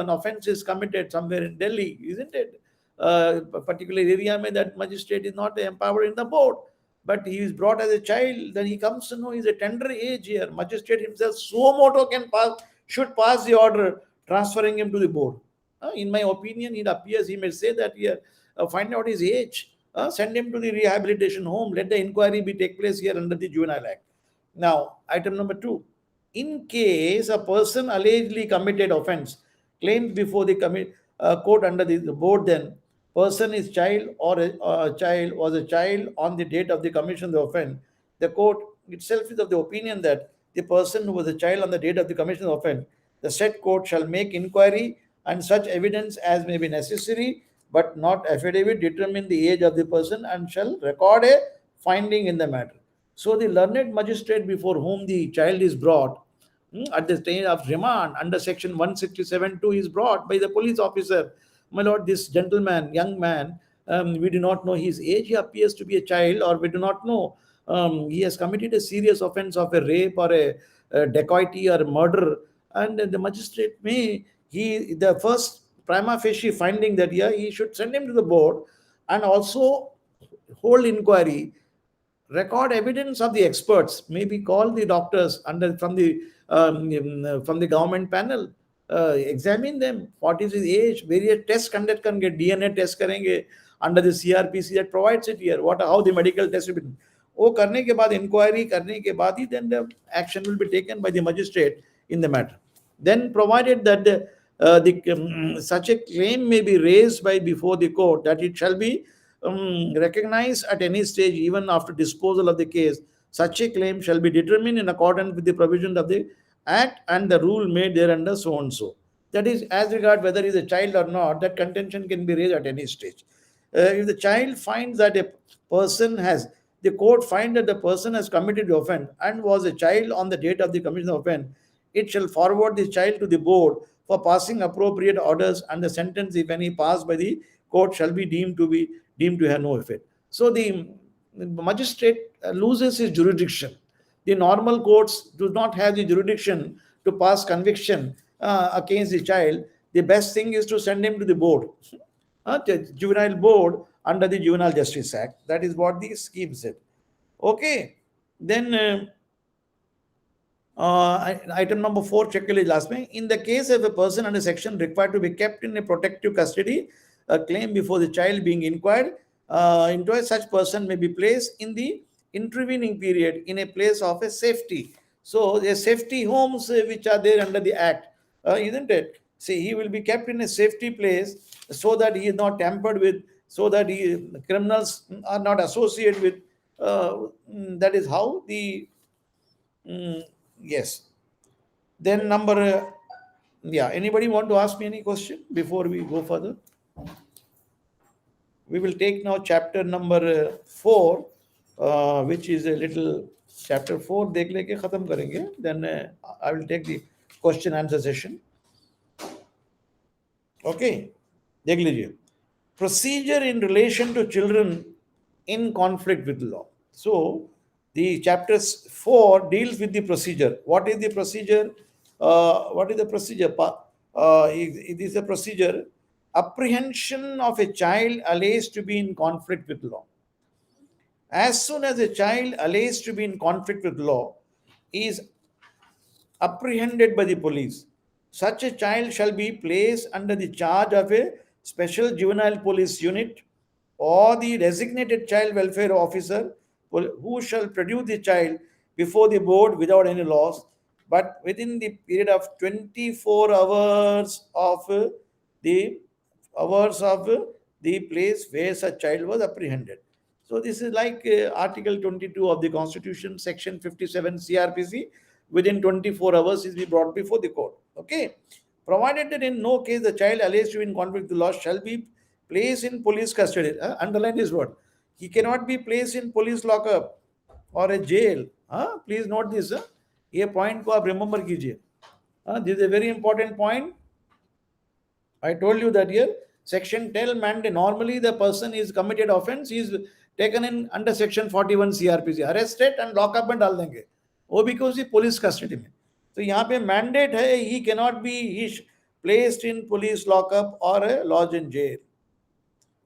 offence is committed somewhere in Delhi, isn't it? A particular area may that magistrate is not empowered in the board, but he is brought as a child. Then he comes to know he's a tender age here. Magistrate himself, suo moto should pass the order transferring him to the board. In my opinion, it appears he may say that here, find out his age. Send him to the rehabilitation home. Let the inquiry be take place here under the Juvenile Act. Now, item number 2. In case a person allegedly committed offence, claimed before the court under the board, then person is child or a child was a child on the date of the commission of the offence. The court itself is of the opinion that the person who was a child on the date of the commission of the offence, the said court shall make inquiry and such evidence as may be necessary, but not affidavit, determine the age of the person and shall record a finding in the matter. So the learned magistrate before whom the child is brought at the stage of remand under section 167(2) is brought by the police officer. My lord, this gentleman, young man, we do not know his age. He appears to be a child, or we do not know he has committed a serious offense of a rape or a dacoity or a murder. And the magistrate may, the first prima facie finding that he should send him to the board and also hold inquiry, record evidence of the experts, maybe call the doctors from the government panel, examine them, what is his age, various tests conduct करेंगे, DNA test करेंगे under the CRPC that provides it here, how the medical test will be. वो करने के बाद, inquiry करने के बाद ही then the action will be taken by the magistrate in the matter. Then provided that such a claim may be raised before the court, that it shall be recognized at any stage, even after disposal of the case, such a claim shall be determined in accordance with the provisions of the Act and the rule made thereunder, so and so. That is, as regard whether he is a child or not, that contention can be raised at any stage. If the child finds that the court finds that the person has committed the offense and was a child on the date of the commission of offense, it shall forward the child to the board for passing appropriate orders, and the sentence, if any, passed by the court shall be deemed to have no effect. So the magistrate loses his jurisdiction. The normal courts do not have the jurisdiction to pass conviction against the child. The best thing is to send him to the board, the juvenile board under the Juvenile Justice Act. That is what the scheme said. Okay. Then item number 4, check last me. In the case of a person under section required to be kept in a protective custody, a claim before the child being inquired into, such person may be placed in the intervening period in a place of a safety. So the safety homes which are there under the Act, isn't it? See, he will be kept in a safety place so that he is not tampered with, so that criminals are not associated with. That is how the yes. Then anybody want to ask me any question before we go further? We will take now chapter number 4, which is a little chapter 4 देख लेके खत्म करेंगे. Then I will take the question answer session. Okay, देख लीजिए. Procedure in relation to children in conflict with law. So the chapters 4 deals with the procedure. What is the procedure? It is a procedure. Apprehension of a child alleged to be in conflict with law. As soon as a child alleged to be in conflict with law is apprehended by the police, such a child shall be placed under the charge of a special juvenile police unit or the designated child welfare officer, who shall produce the child before the board without any loss, but within the period of 24 hours of the place where such child was apprehended. So this is like Article 22 of the Constitution, Section 57 CRPC. Within 24 hours is be brought before the court. Okay. Provided that in no case the child alleged to be in conflict with the law shall be placed in police custody. Underline this word. He cannot be placed in police lockup or a jail. Please note this. ये point को आप remember कीजिए. This is a very important point. I told you that here section 10 mandate. Normally the person is committed offense, he is taken in under section 41 CRPC, arrested and lock up में डाल देंगे. वो because he police custody में. तो यहाँ पे mandate है, he cannot be placed in police lockup or a lodge in jail.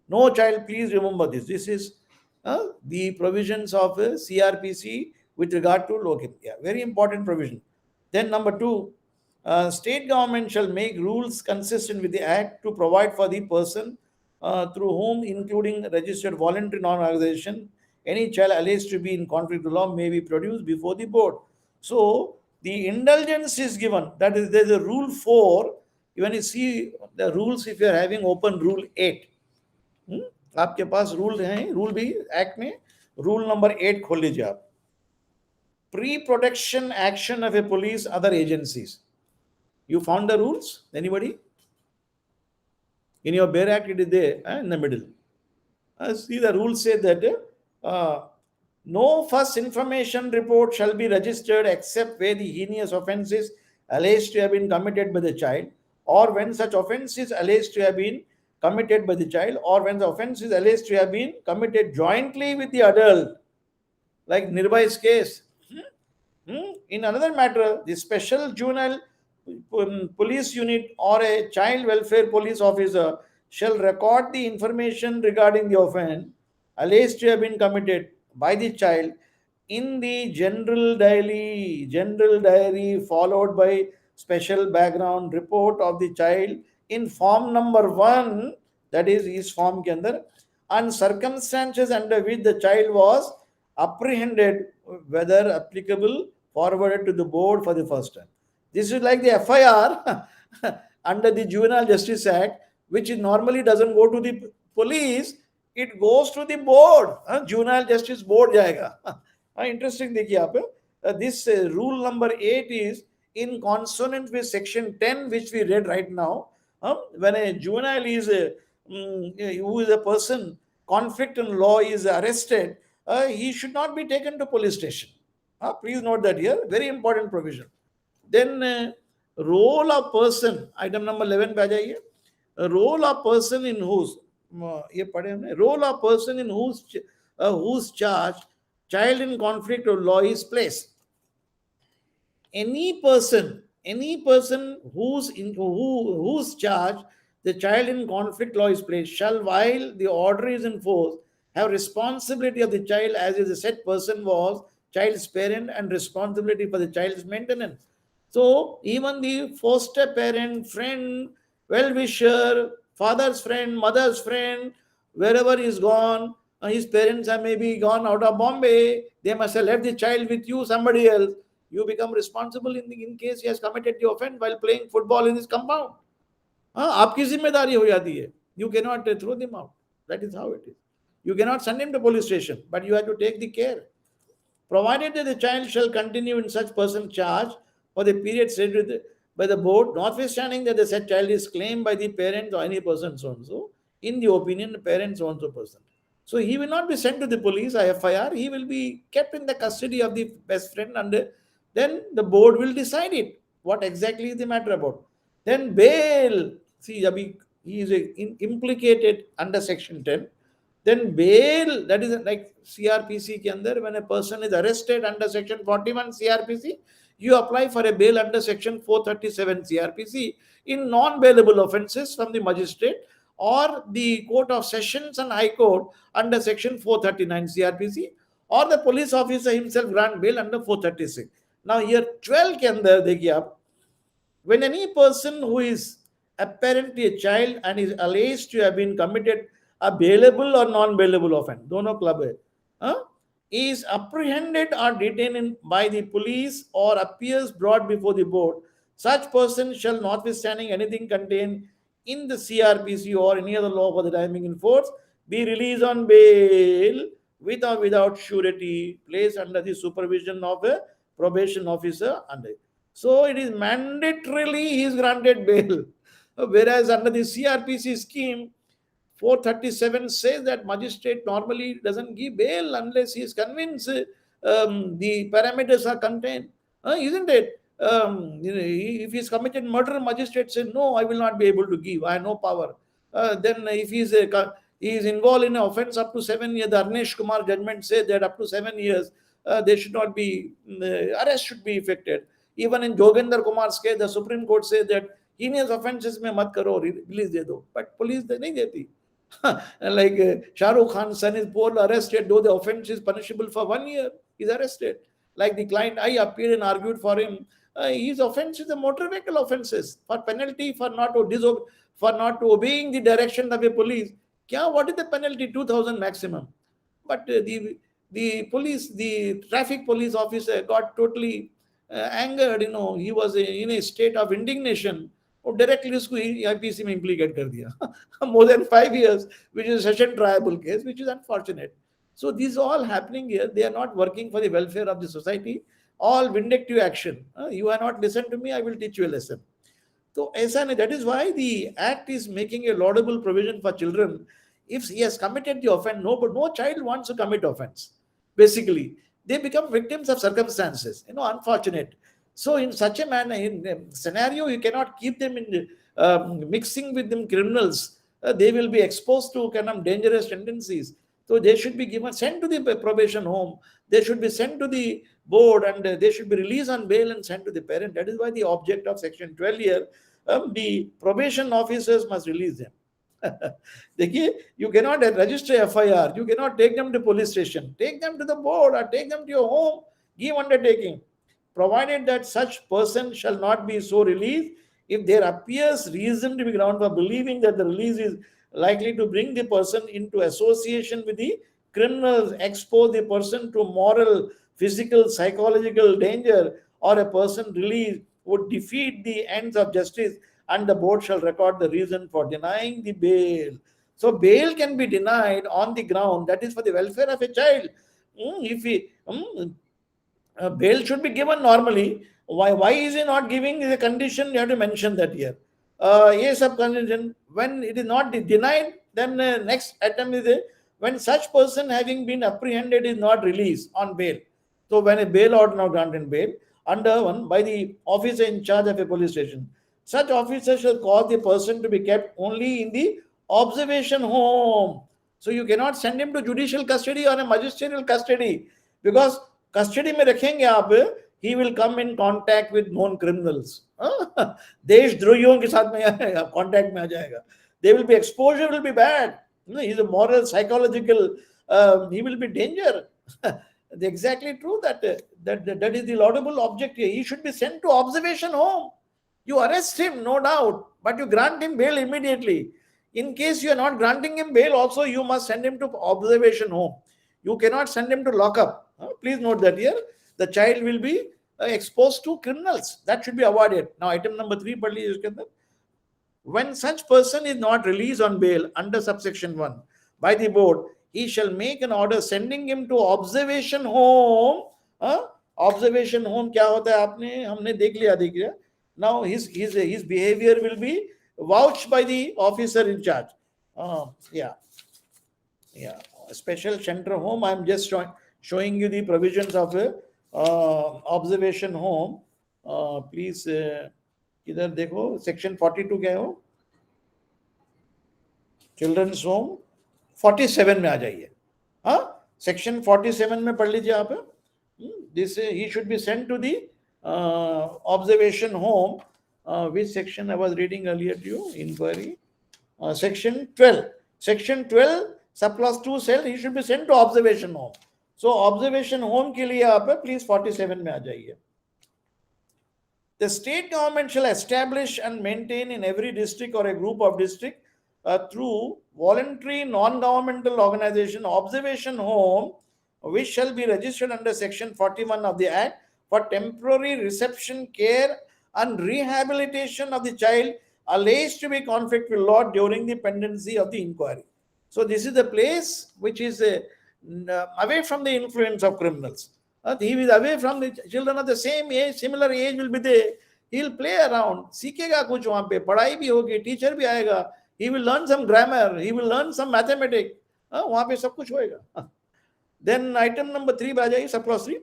No child, please remember this. This is the provisions of CRPC with regard to lockup. Yeah, very important provision. Then number 2, state government shall make rules consistent with the Act to provide for the person through whom, including registered voluntary non-organization, any child alleged to be in conflict with the law may be produced before the board. So the indulgence is given. That is, there is a rule 4. When you see the rules, if you are having open rule 8, आपके पास rule हैं, rule भी act में rule number 8 खोल लीजिए आप. Pre-protection action of a police other agencies. You found the rules? Anybody? In your Bare Act, it is there in the middle. See, the rules say that no first information report shall be registered except where the heinous offense is alleged to have been committed by the child, or when such offense is alleged to have been committed by the child, or when the offense is alleged to have been committed jointly with the adult, like Nirbhay's case. In another matter, the special juvenile police unit or a child welfare police officer shall record the information regarding the offense alleged to have been committed by the child in the general diary followed by special background report of the child in form number 1, that is his form ke andar, and circumstances under which the child was apprehended, whether applicable, forwarded to the board for the first time. This is like the FIR under the Juvenile Justice Act, which normally doesn't go to the police, it goes to the board. Juvenile Justice Board jayega. Interesting देखिए यहाँ पे. This rule number 8 is in consonant with section 10, which we read right now. When a juvenile is who is a person conflict in law is arrested, he should not be taken to police station. Please note that here, very important provision. Then role of person, item number 11 पे आ जाइए. Role of person in whose ये पढ़े हमने, role of person in whose charge child in conflict of law is placed. Any person whose charge the child in conflict law is placed shall, while the order is in force, have responsibility of the child as if the said person was child's parent and responsibility for the child's maintenance. So even the foster parent, friend, well-wisher, father's friend, mother's friend, wherever he is gone, his parents are maybe gone out of Bombay, they must have left the child with you, somebody else. You become responsible in case he has committed the offense while playing football in his compound. आपकी जिम्मेदारी हो जाती है. You cannot throw them out. That is how it is. You cannot send him to police station, but you have to take the care. Provided that the child shall continue in such person's charge for the period set by the board, notwithstanding that the said child is claimed by the parent or any person so and so, in the opinion, the parent so and so person. So he will not be sent to the police or FIR. He will be kept in the custody of the best friend, and then the board will decide it. What exactly is the matter about? Then bail. See, he is implicated under section 10. Then bail, that is like CRPC ke andar, when a person is arrested under section 41 CRPC, you apply for a bail under section 437 CRPC in non-bailable offences from the magistrate or the court of sessions and high court under section 439 CRPC, or the police officer himself grant bail under 436. Now here 12 ke andar dekhiye aap, when any person who is apparently a child and is alleged to have been committed a bailable or non-bailable offense, dono club hai, is apprehended or detained by the police or appears brought before the board, such person shall, notwithstanding anything contained in the CRPC or any other law for the timing in force, be released on bail with or without surety, placed under the supervision of a probation officer. So it is mandatorily he is granted bail. Whereas under the CRPC scheme, 437 says that magistrate normally doesn't give bail unless he is convinced the parameters are contained. Isn't it? If he has committed murder, magistrate says, no, I will not be able to give. I have no power. Then if he is involved in an offense up to 7 years, the Arnesh Kumar judgment says that up to 7 years, there should not be, arrest should be effected. Even in Jogendra Kumar's case, the Supreme Court says that heinous offences mein mat karo, release de do. But police they nahi deti. Like Shah Rukh Khan's son is poor arrested, though the offense is punishable for 1 year, he's arrested. Like the client I appeared and argued for him, his offense is the motor vehicle offences for penalty for not obeying the direction of a police. What is the penalty? 2,000 maximum. But the traffic police officer got totally angered. He was in a state of indignation. Directly उसको IPC में implicate कर दिया more than 5 years, which is a session triable case, which is unfortunate. So these are all happening here. They are not working for the welfare of the society. All vindictive action. You are not listened to me, I will teach you a lesson. So ऐसा नहीं. That is why the act is making a laudable provision for children. If he has committed the offense, no child wants to commit offense. Basically, they become victims of circumstances. Unfortunate. So in such a manner, in a scenario, you cannot keep them in mixing with them criminals. They will be exposed to kind of dangerous tendencies. So they should be given, sent to the probation home. They should be sent to the board, and they should be released on bail and sent to the parent. That is why the object of section 12 here, the probation officers must release them. देखिए, you cannot register FIR, you cannot take them to police station, take them to the board or take them to your home, give undertaking, provided that such person shall not be so released if there appears reason to be ground for believing that the release is likely to bring the person into association with the criminals, expose the person to moral, physical, psychological danger, or a person released would defeat the ends of justice, and the board shall record the reason for denying the bail. So bail can be denied on the ground that is for the welfare of a child. If he bail should be given normally, why is he not giving the condition? You have to mention that here. A sub condition, when it is not denied, then next item is when such person having been apprehended is not released on bail. So when a bail order now granted bail under one by the officer in charge of a police station, such officer shall cause the person to be kept only in the observation home. So you cannot send him to judicial custody or a magisterial custody, because custody में रखेंगे आप, he will come in contact with known criminals. देशद्रोहियों के साथ में contact में आ जाएगा. They will be exposure will be bad. He is a moral, psychological. He will be danger. Exactly true that is the laudable object here. He should be sent to observation home. You arrest him, no doubt, but you grant him bail immediately. In case you are not granting him bail, also you must send him to observation home. You cannot send him to lockup. Please note that here the child will be exposed to criminals. That should be avoided. Now, item number 3, when such person is not released on bail under subsection 1 by the board, he shall make an order sending him to observation home. Observation home क्या होता है आपने हमने देख लिया. Now his behavior will be vouched by the officer in charge. Yeah. Special center home. I am just showing you the provisions of observation home. Please इधर देखो section 42 क्या हो, children's home 47 में आ जाइए. Section 47 में पढ़ लीजिए आप. This he should be sent to the observation home. Which section I was reading earlier to you? Inquiry. Section 12. Section 12 subclass 2 cell, he should be sent to observation home. So observation home के लिए आप please 47 में आ जाइए. The state government shall establish and maintain in every district or a group of district through voluntary non-governmental organization observation home, which shall be registered under section 41 of the Act for temporary reception, care and rehabilitation of the child alleged to be conflict with law during the pendency of the inquiry. So this is the place which is away from the influence of criminals. He is away from the children of the same age, similar age will be there. He will play around, सीखेगा कुछ वहाँ पे, पढ़ाई भी होगी, teacher भी आएगा, he will learn some grammar, he will learn some mathematics, वहाँ पे सब कुछ होएगा. Then item number 3 पे आ जाइए, subclause 3.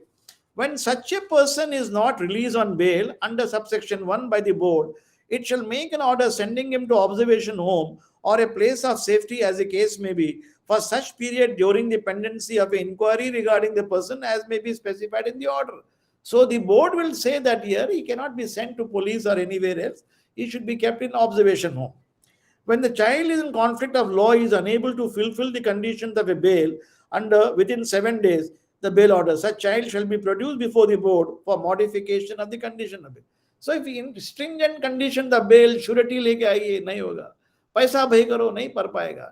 When such a person is not released on bail under subsection 1 by the board, it shall make an order sending him to observation home or a place of safety as the case may be for such period during the pendency of an inquiry regarding the person as may be specified in the order. So the board will say that here he cannot be sent to police or anywhere else. He should be kept in observation home. When the child is in conflict of law, he is unable to fulfill the conditions of a bail under within 7 days, the bail order, such child shall be produced before the board for modification of the condition of bail. So if in stringent condition the bail surety लेके आइए नहीं होगा, पैसा भय करो नहीं पर पाएगा.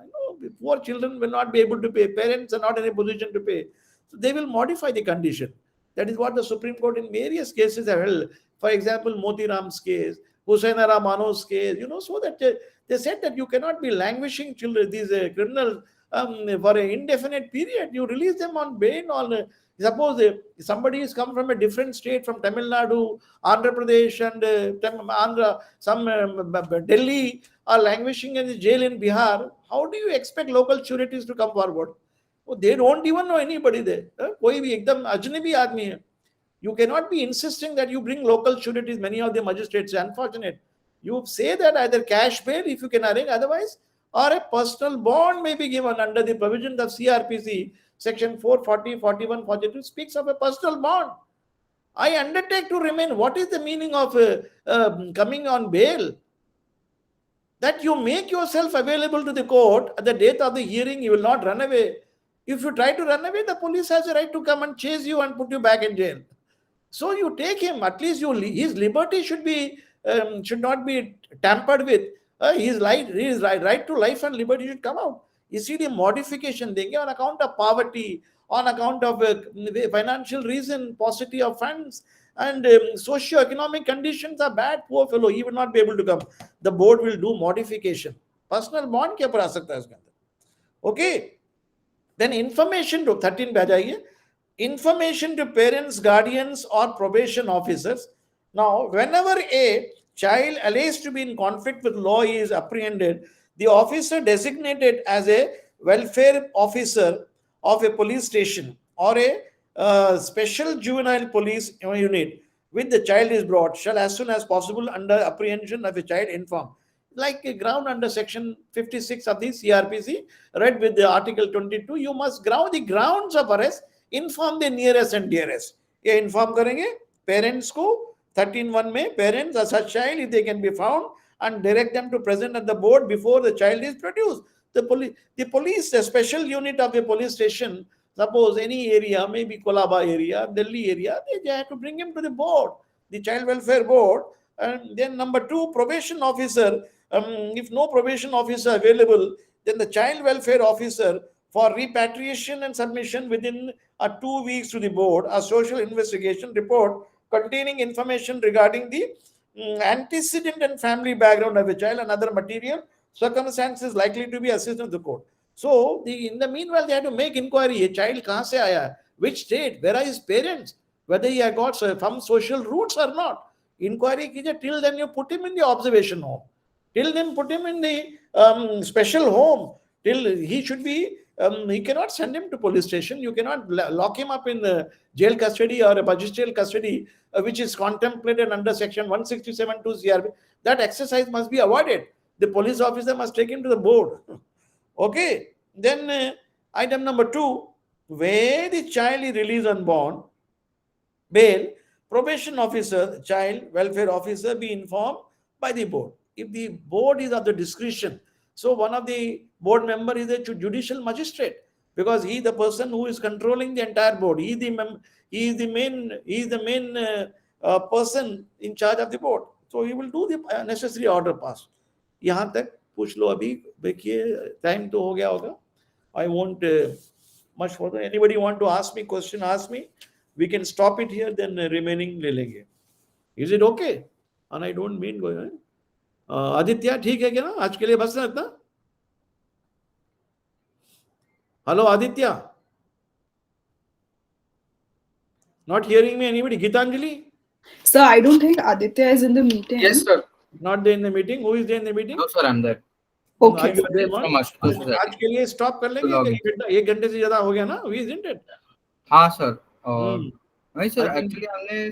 Poor children will not be able to pay. Parents are not in a position to pay. So they will modify the condition. That is what the Supreme Court in various cases have held. For example, Moti Ram's case, Husainara Mano's case, so that they said that you cannot be languishing children, these criminals, for an indefinite period. You release them on bail. Suppose somebody has come from a different state, from Tamil Nadu, Andhra Pradesh, and Andhra, Delhi, are languishing in the jail in Bihar. How do you expect local sureties to come forward? They don't even know anybody there. कोई भी एकदम अजनबी आदमी है. You cannot be insisting that you bring local sureties. Many of the magistrates are unfortunate. You say that either cash bail if you can arrange, otherwise, or a personal bond may be given under the provisions of CRPC. Section 440, 41, 42 speaks of a personal bond. I undertake to remain. What is the meaning of coming on bail? That you make yourself available to the court at the date of the hearing, you will not run away. If you try to run away, the police has a right to come and chase you and put you back in jail. So you take him. At least his liberty should not be tampered with. His right to life and liberty should come out. इसीलिए modification देंगे on account of poverty, on account of financial reason, paucity of funds, and socio-economic conditions are bad. Poor fellow, he will not be able to come. The board will do modification. Personal bond के ऊपर आ सकता है इसके अंदर. Okay. Then information to 13 पे आ जाइए. Information to parents, guardians, or probation officers. Now, whenever a child alleged to be in conflict with law is apprehended, the officer designated as a welfare officer of a police station or a special juvenile police unit with the child is brought shall as soon as possible under apprehension of a child inform. Like a ground under section 56 of the CRPC, read with the article 22, you must ground the grounds of arrest, inform the nearest and dearest. ये inform करेंगे parents को 13(1) में parents of such child if they can be found and direct them to present at the board before the child is produced. The police, the special unit of a police station, suppose any area, maybe Kolaba area, Delhi area, they have to bring him to the board, the child welfare board. And then number 2, probation officer. If no probation officer available, then the child welfare officer for repatriation and submission within 2 weeks to the board a social investigation report containing information regarding the antecedent and family background of a child and other material circumstances likely to be assessed in the court. So in the meanwhile, they have to make inquiry. A child kahan se aaya? Which state? Where are his parents? Whether he has got some social roots or not. Inquiry kijiye. Till then you put him in the observation home. Till then put him in the special home. Till he should be, he cannot send him to police station. You cannot lock him up in jail custody or a magisterial custody, which is contemplated under section 167 to CRB. That exercise must be avoided. The police officer must take him to the board. Okay. Then item number 2, where the child is released on bond, bail, probation officer, child welfare officer be informed by the board. If the board is of the discretion, so one of the board member is a judicial magistrate, because he is the person who is controlling the entire board. He is the main person in charge of the board. So he will do the necessary order pass. यहाँ तक पूछ लो अभी. देखिए time तो हो गया होगा. I won't much further. Anybody want to ask me question? Ask me. We can stop it here. Then remaining ले लेंगे. Is it okay? And I don't mean going. Aditya ठीक है क्या ना आज के लिए बस ना इतना. Hello Aditya. Not hearing me. Anybody? Gitanjali? Sir, I don't think Aditya is in the meeting. Yes, sir. Not there in the meeting. Who is there in the meeting? No, sir, I'm there. Okay. Are you there, man? So much. आज के लिए stop कर लेंगे. 1 घंटे से ज्यादा हो गया ना. Isn't it? हाँ सर. नहीं सर, एक्चुअली हमने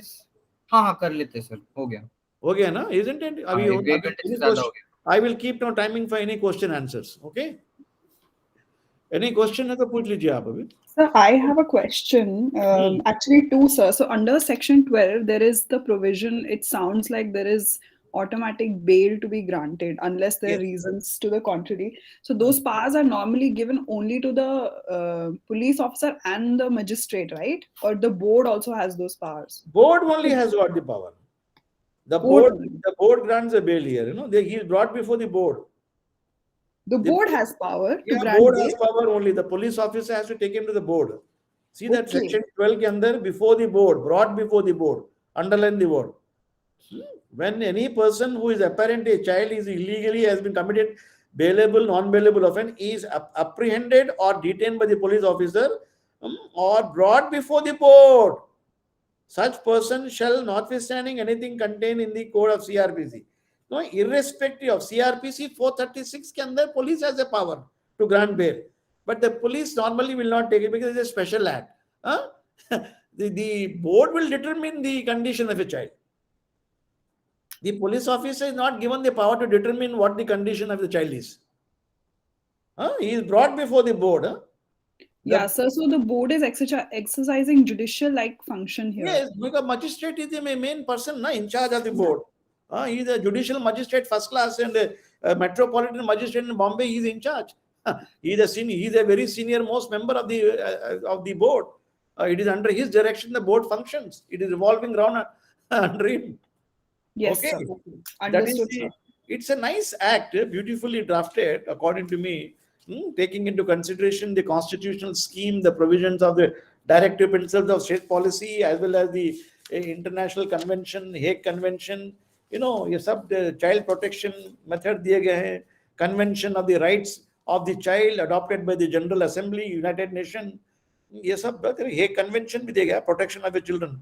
हाँ कर लेते सर. हो गया ना. Isn't it? अभी 1 घंटे से ज्यादा हो गया. I will keep no timing for any question answers. Okay. Any question है तो पूछ लीजिए आप अभी. Sir, I have a question. Actually, 2, sir. So under section 12, there is the provision. It sounds like there is automatic bail to be granted unless there are reasons to the contrary. So those powers are normally given only to the police officer and the magistrate, right? Or the board also has those powers? Board only has got the power. The board grants a bail here. You know, he is brought before the board. The board has power to grant board bail? has power only. The police officer has to take him to the board. See that Okay. section 12 के अंदर before the board, brought before the board, underline the word. When any person who is apparently a child is illegally has been committed bailable, non-bailable offense is apprehended or detained by the police officer or brought before the board. Such person shall, notwithstanding anything contained in the code of CRPC, no, irrespective of CRPC 436 के अंदर police has a power to grant bail, but the police normally will not take it because it's a special act. the board will determine the condition of a child. The police officer is not given the power to determine what the condition of the child is. He is brought before the board. Yeah, sir. So the board is exercising judicial-like function here. Yes, because magistrate is the main person in charge of the board. He is a judicial magistrate first class, and a metropolitan magistrate in Bombay. He is in charge. He is a very senior most member of the board. It is under his direction the board functions. It is revolving around under him. Yes, okay. sir. Understood, sir. It's a nice act, beautifully drafted, according to me, taking into consideration the constitutional scheme, the provisions of the directive principles of state policy, as well as the international convention, Hague Convention. ये सब child protection method दिए गए हैं, convention of the rights of the child adopted by the General Assembly, United Nations. ये सब Hague Convention भी दिया गया, protection of the children.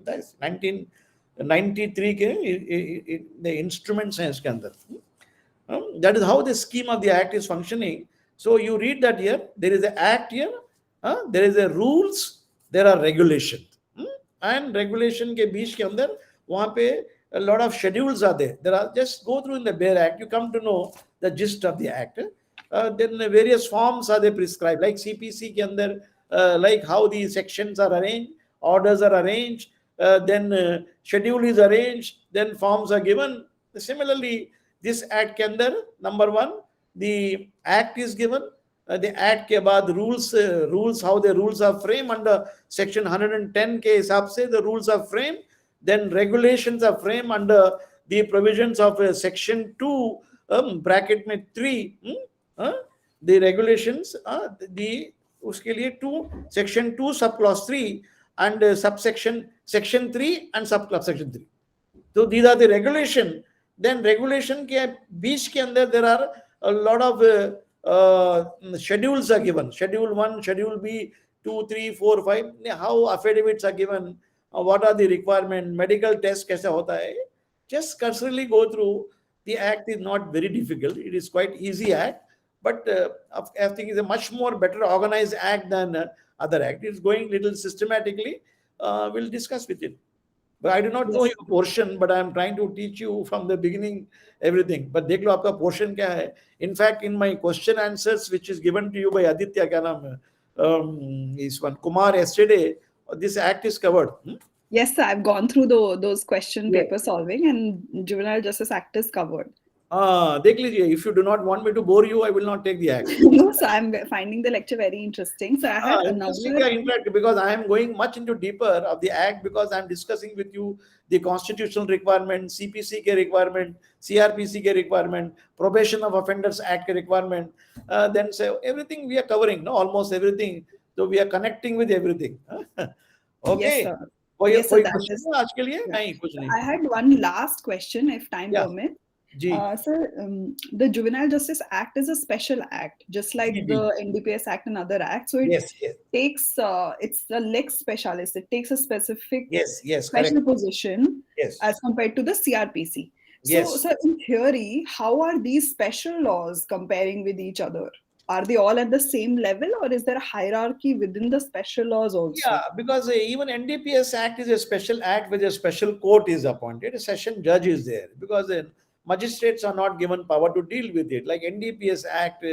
That's 1993 के the instruments हैं इसके अंदर. That is how the scheme of the act is functioning. So you read that here, there is an act here, there is a rules, there are regulations. And regulation के बीच के अंदर वहाँ पे a lot of schedules are there. There are, just go through in the bare act, you come to know the gist of the act. Then various forms are they prescribed, like CPC के अंदर, like how the sections are arranged, orders are arranged, then schedule is arranged, then forms are given. Similarly, this act के अंदर, number one, the act is given. The act के बाद rules, how the rules are framed under section 110 के हिसाब से the rules are framed. Then regulations are framed under the provisions of section 2 bracket में 3. The regulations the उसके लिए 2 section 2 subclause 3 and subsection section 3 and subclause section 3. So these are the regulation. Then regulation के बीच के अंदर there are a lot of schedules are given. Schedule 1, Schedule B, 2, 3, 4, 5. How affidavits are given. What are the requirements? Medical test कैसा होता है? Just cursorily go through. The act is not very difficult. It is quite easy act. But I think it's a much more better organized act than other act. It's going little systematically. We'll discuss with it. But I do not know your portion, but I am trying to teach you from the beginning everything. But देख लो आपका portion क्या है? In fact, in my question answers, which is given to you by Aditya, क्या नाम है? Is one Kumar yesterday. This act is covered. Yes, sir. I've gone through those question paper solving, and Juvenile Justice Act is covered. देख लीजिए. If you do not want me to bore you, I will not take the act. No, sir. I'm finding the lecture very interesting. So I had another because I am going much into deeper of the act, because I am discussing with you the constitutional requirement, CPC के requirement, CRPC के requirement, Probation of Offenders Act के requirement. Then say everything we are covering, no, almost everything. So we are connecting with everything. Okay. Yes, sir. Yes, sir, आज के लिए नहीं कुछ नहीं. I had one last question, if time permits. Sir, the Juvenile Justice Act is a special act, just like the NDPS Act and other acts. So it takes, it's a lex specialis. It takes a specific special position as compared to the CRPC. So, in theory, how are these special laws comparing with each other? Are they all at the same level, or is there a hierarchy within the special laws also? Yeah, because even NDPS Act is a special act where a special court is appointed. A session judge is there, because magistrates are not given power to deal with it. Like NDPS Act,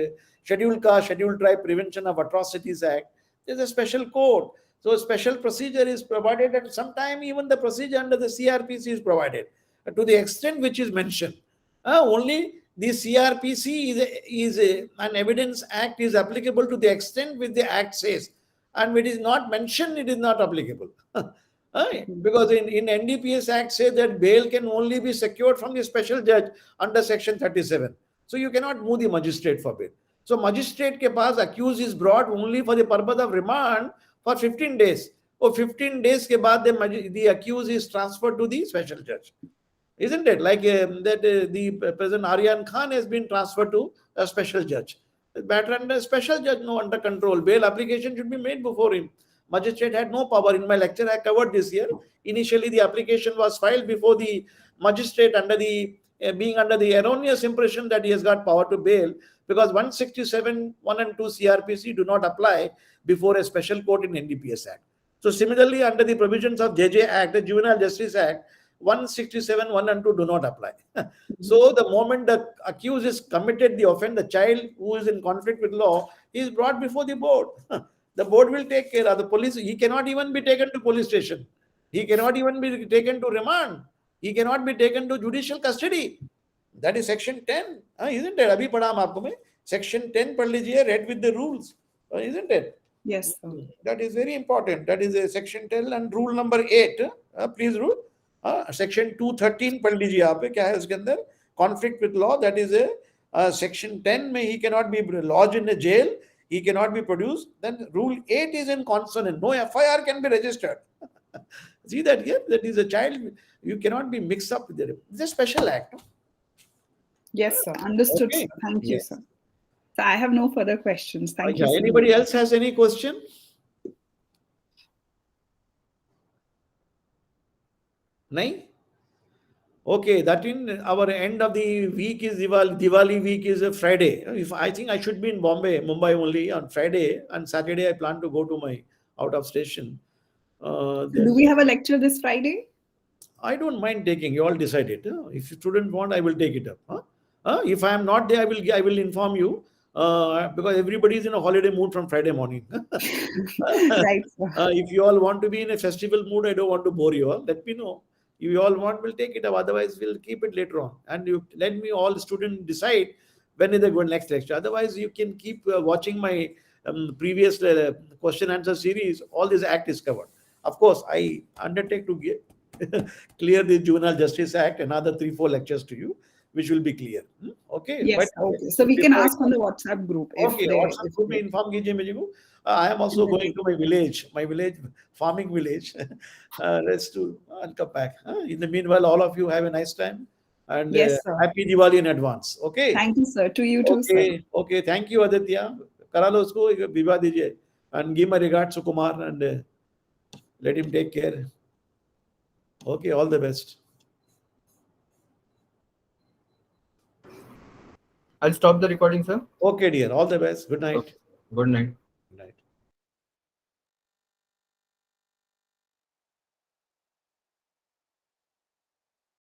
Scheduled Caste, Scheduled Tribe Prevention of Atrocities Act, there's a special court. So a special procedure is provided, and sometimes even the procedure under the CRPC is provided to the extent which is mentioned. Only the CRPC is an evidence act is applicable to the extent which the act says, and if it is not mentioned, it is not applicable. Because in NDPS Act say that bail can only be secured from the special judge under section 37. So you cannot move the magistrate for bail. So magistrate ke paas accused is brought only for the purpose of remand for 15 days. Or 15 days ke baad the accused is transferred to the special judge. Isn't it? Like the President Aryan Khan has been transferred to a special judge. Matter under special judge, no under control. Bail application should be made before him. Magistrate had no power. In my lecture, I covered this here. Initially, the application was filed before the magistrate under the being under the erroneous impression that he has got power to bail, because 167, 1 and 2 CRPC do not apply before a special court in NDPS Act. So similarly, under the provisions of JJ Act, the Juvenile Justice Act, 167, 1 and 2 do not apply. So the moment the accused is committed the offense, the child who is in conflict with law is brought before the board. The board will take care of the police. He cannot even be taken to police station. He cannot even be taken to remand. He cannot be taken to judicial custody. That is section 10, isn't it? Abhi padha hum aapko mein. Section 10 pad lijiye, read with the rules, isn't it? Yes, sir. That is very important. That is a section 10 and rule number 8. Please rule. Section 213 पढ़ लीजिए आप क्या है उसके अंदर conflict with law, that is a section 10 में he cannot be lodged in a jail, he cannot be produced. Then rule 8 is in consonant, no FIR can be registered. See that here, that is a child, you cannot be mixed up with it. It's a special act. Yes, sir. Understood. Okay. Sir. Thank you, Yes. sir. So I have no further questions. Thank you. Anybody else has any question? Nahin? Okay, that in our end of the week is Diwali week is a Friday. If I think I should be in Mumbai only on Friday, and Saturday I plan to go to my out of station. Do we have a lecture this Friday? I don't mind taking. You all decide it. If you student want, I will take it up. If I am not there, I will inform you. Because everybody is in a holiday mood from Friday morning. Right, sir. If you all want to be in a festival mood, I don't want to bore you all. Let me know. If you all want, we'll take it up. Otherwise, we'll keep it later on. And you let me all students decide when is the next lecture. Otherwise, you can keep watching my previous question answer series. All this act is covered. Of course, I undertake to clear the Juvenile Justice Act, another 3-4 lectures to you, which will be clear. Okay. Yes. But, Okay. So we can ask on the WhatsApp group. Okay. WhatsApp group mein inform kijiye mujhe ko. I am also going to my village, farming village. Let's do and come back. In the meanwhile, all of you have a nice time and yes, sir. Happy Diwali in advance. Okay. Thank you, sir. To you too, sir. Okay. Thank you, Aditya. Karalo usko viva dijiye and give my regards to Kumar and let him take care. Okay. All the best. I'll stop the recording, sir. Okay, dear. All the best. Good night. Okay. Good night. Good night.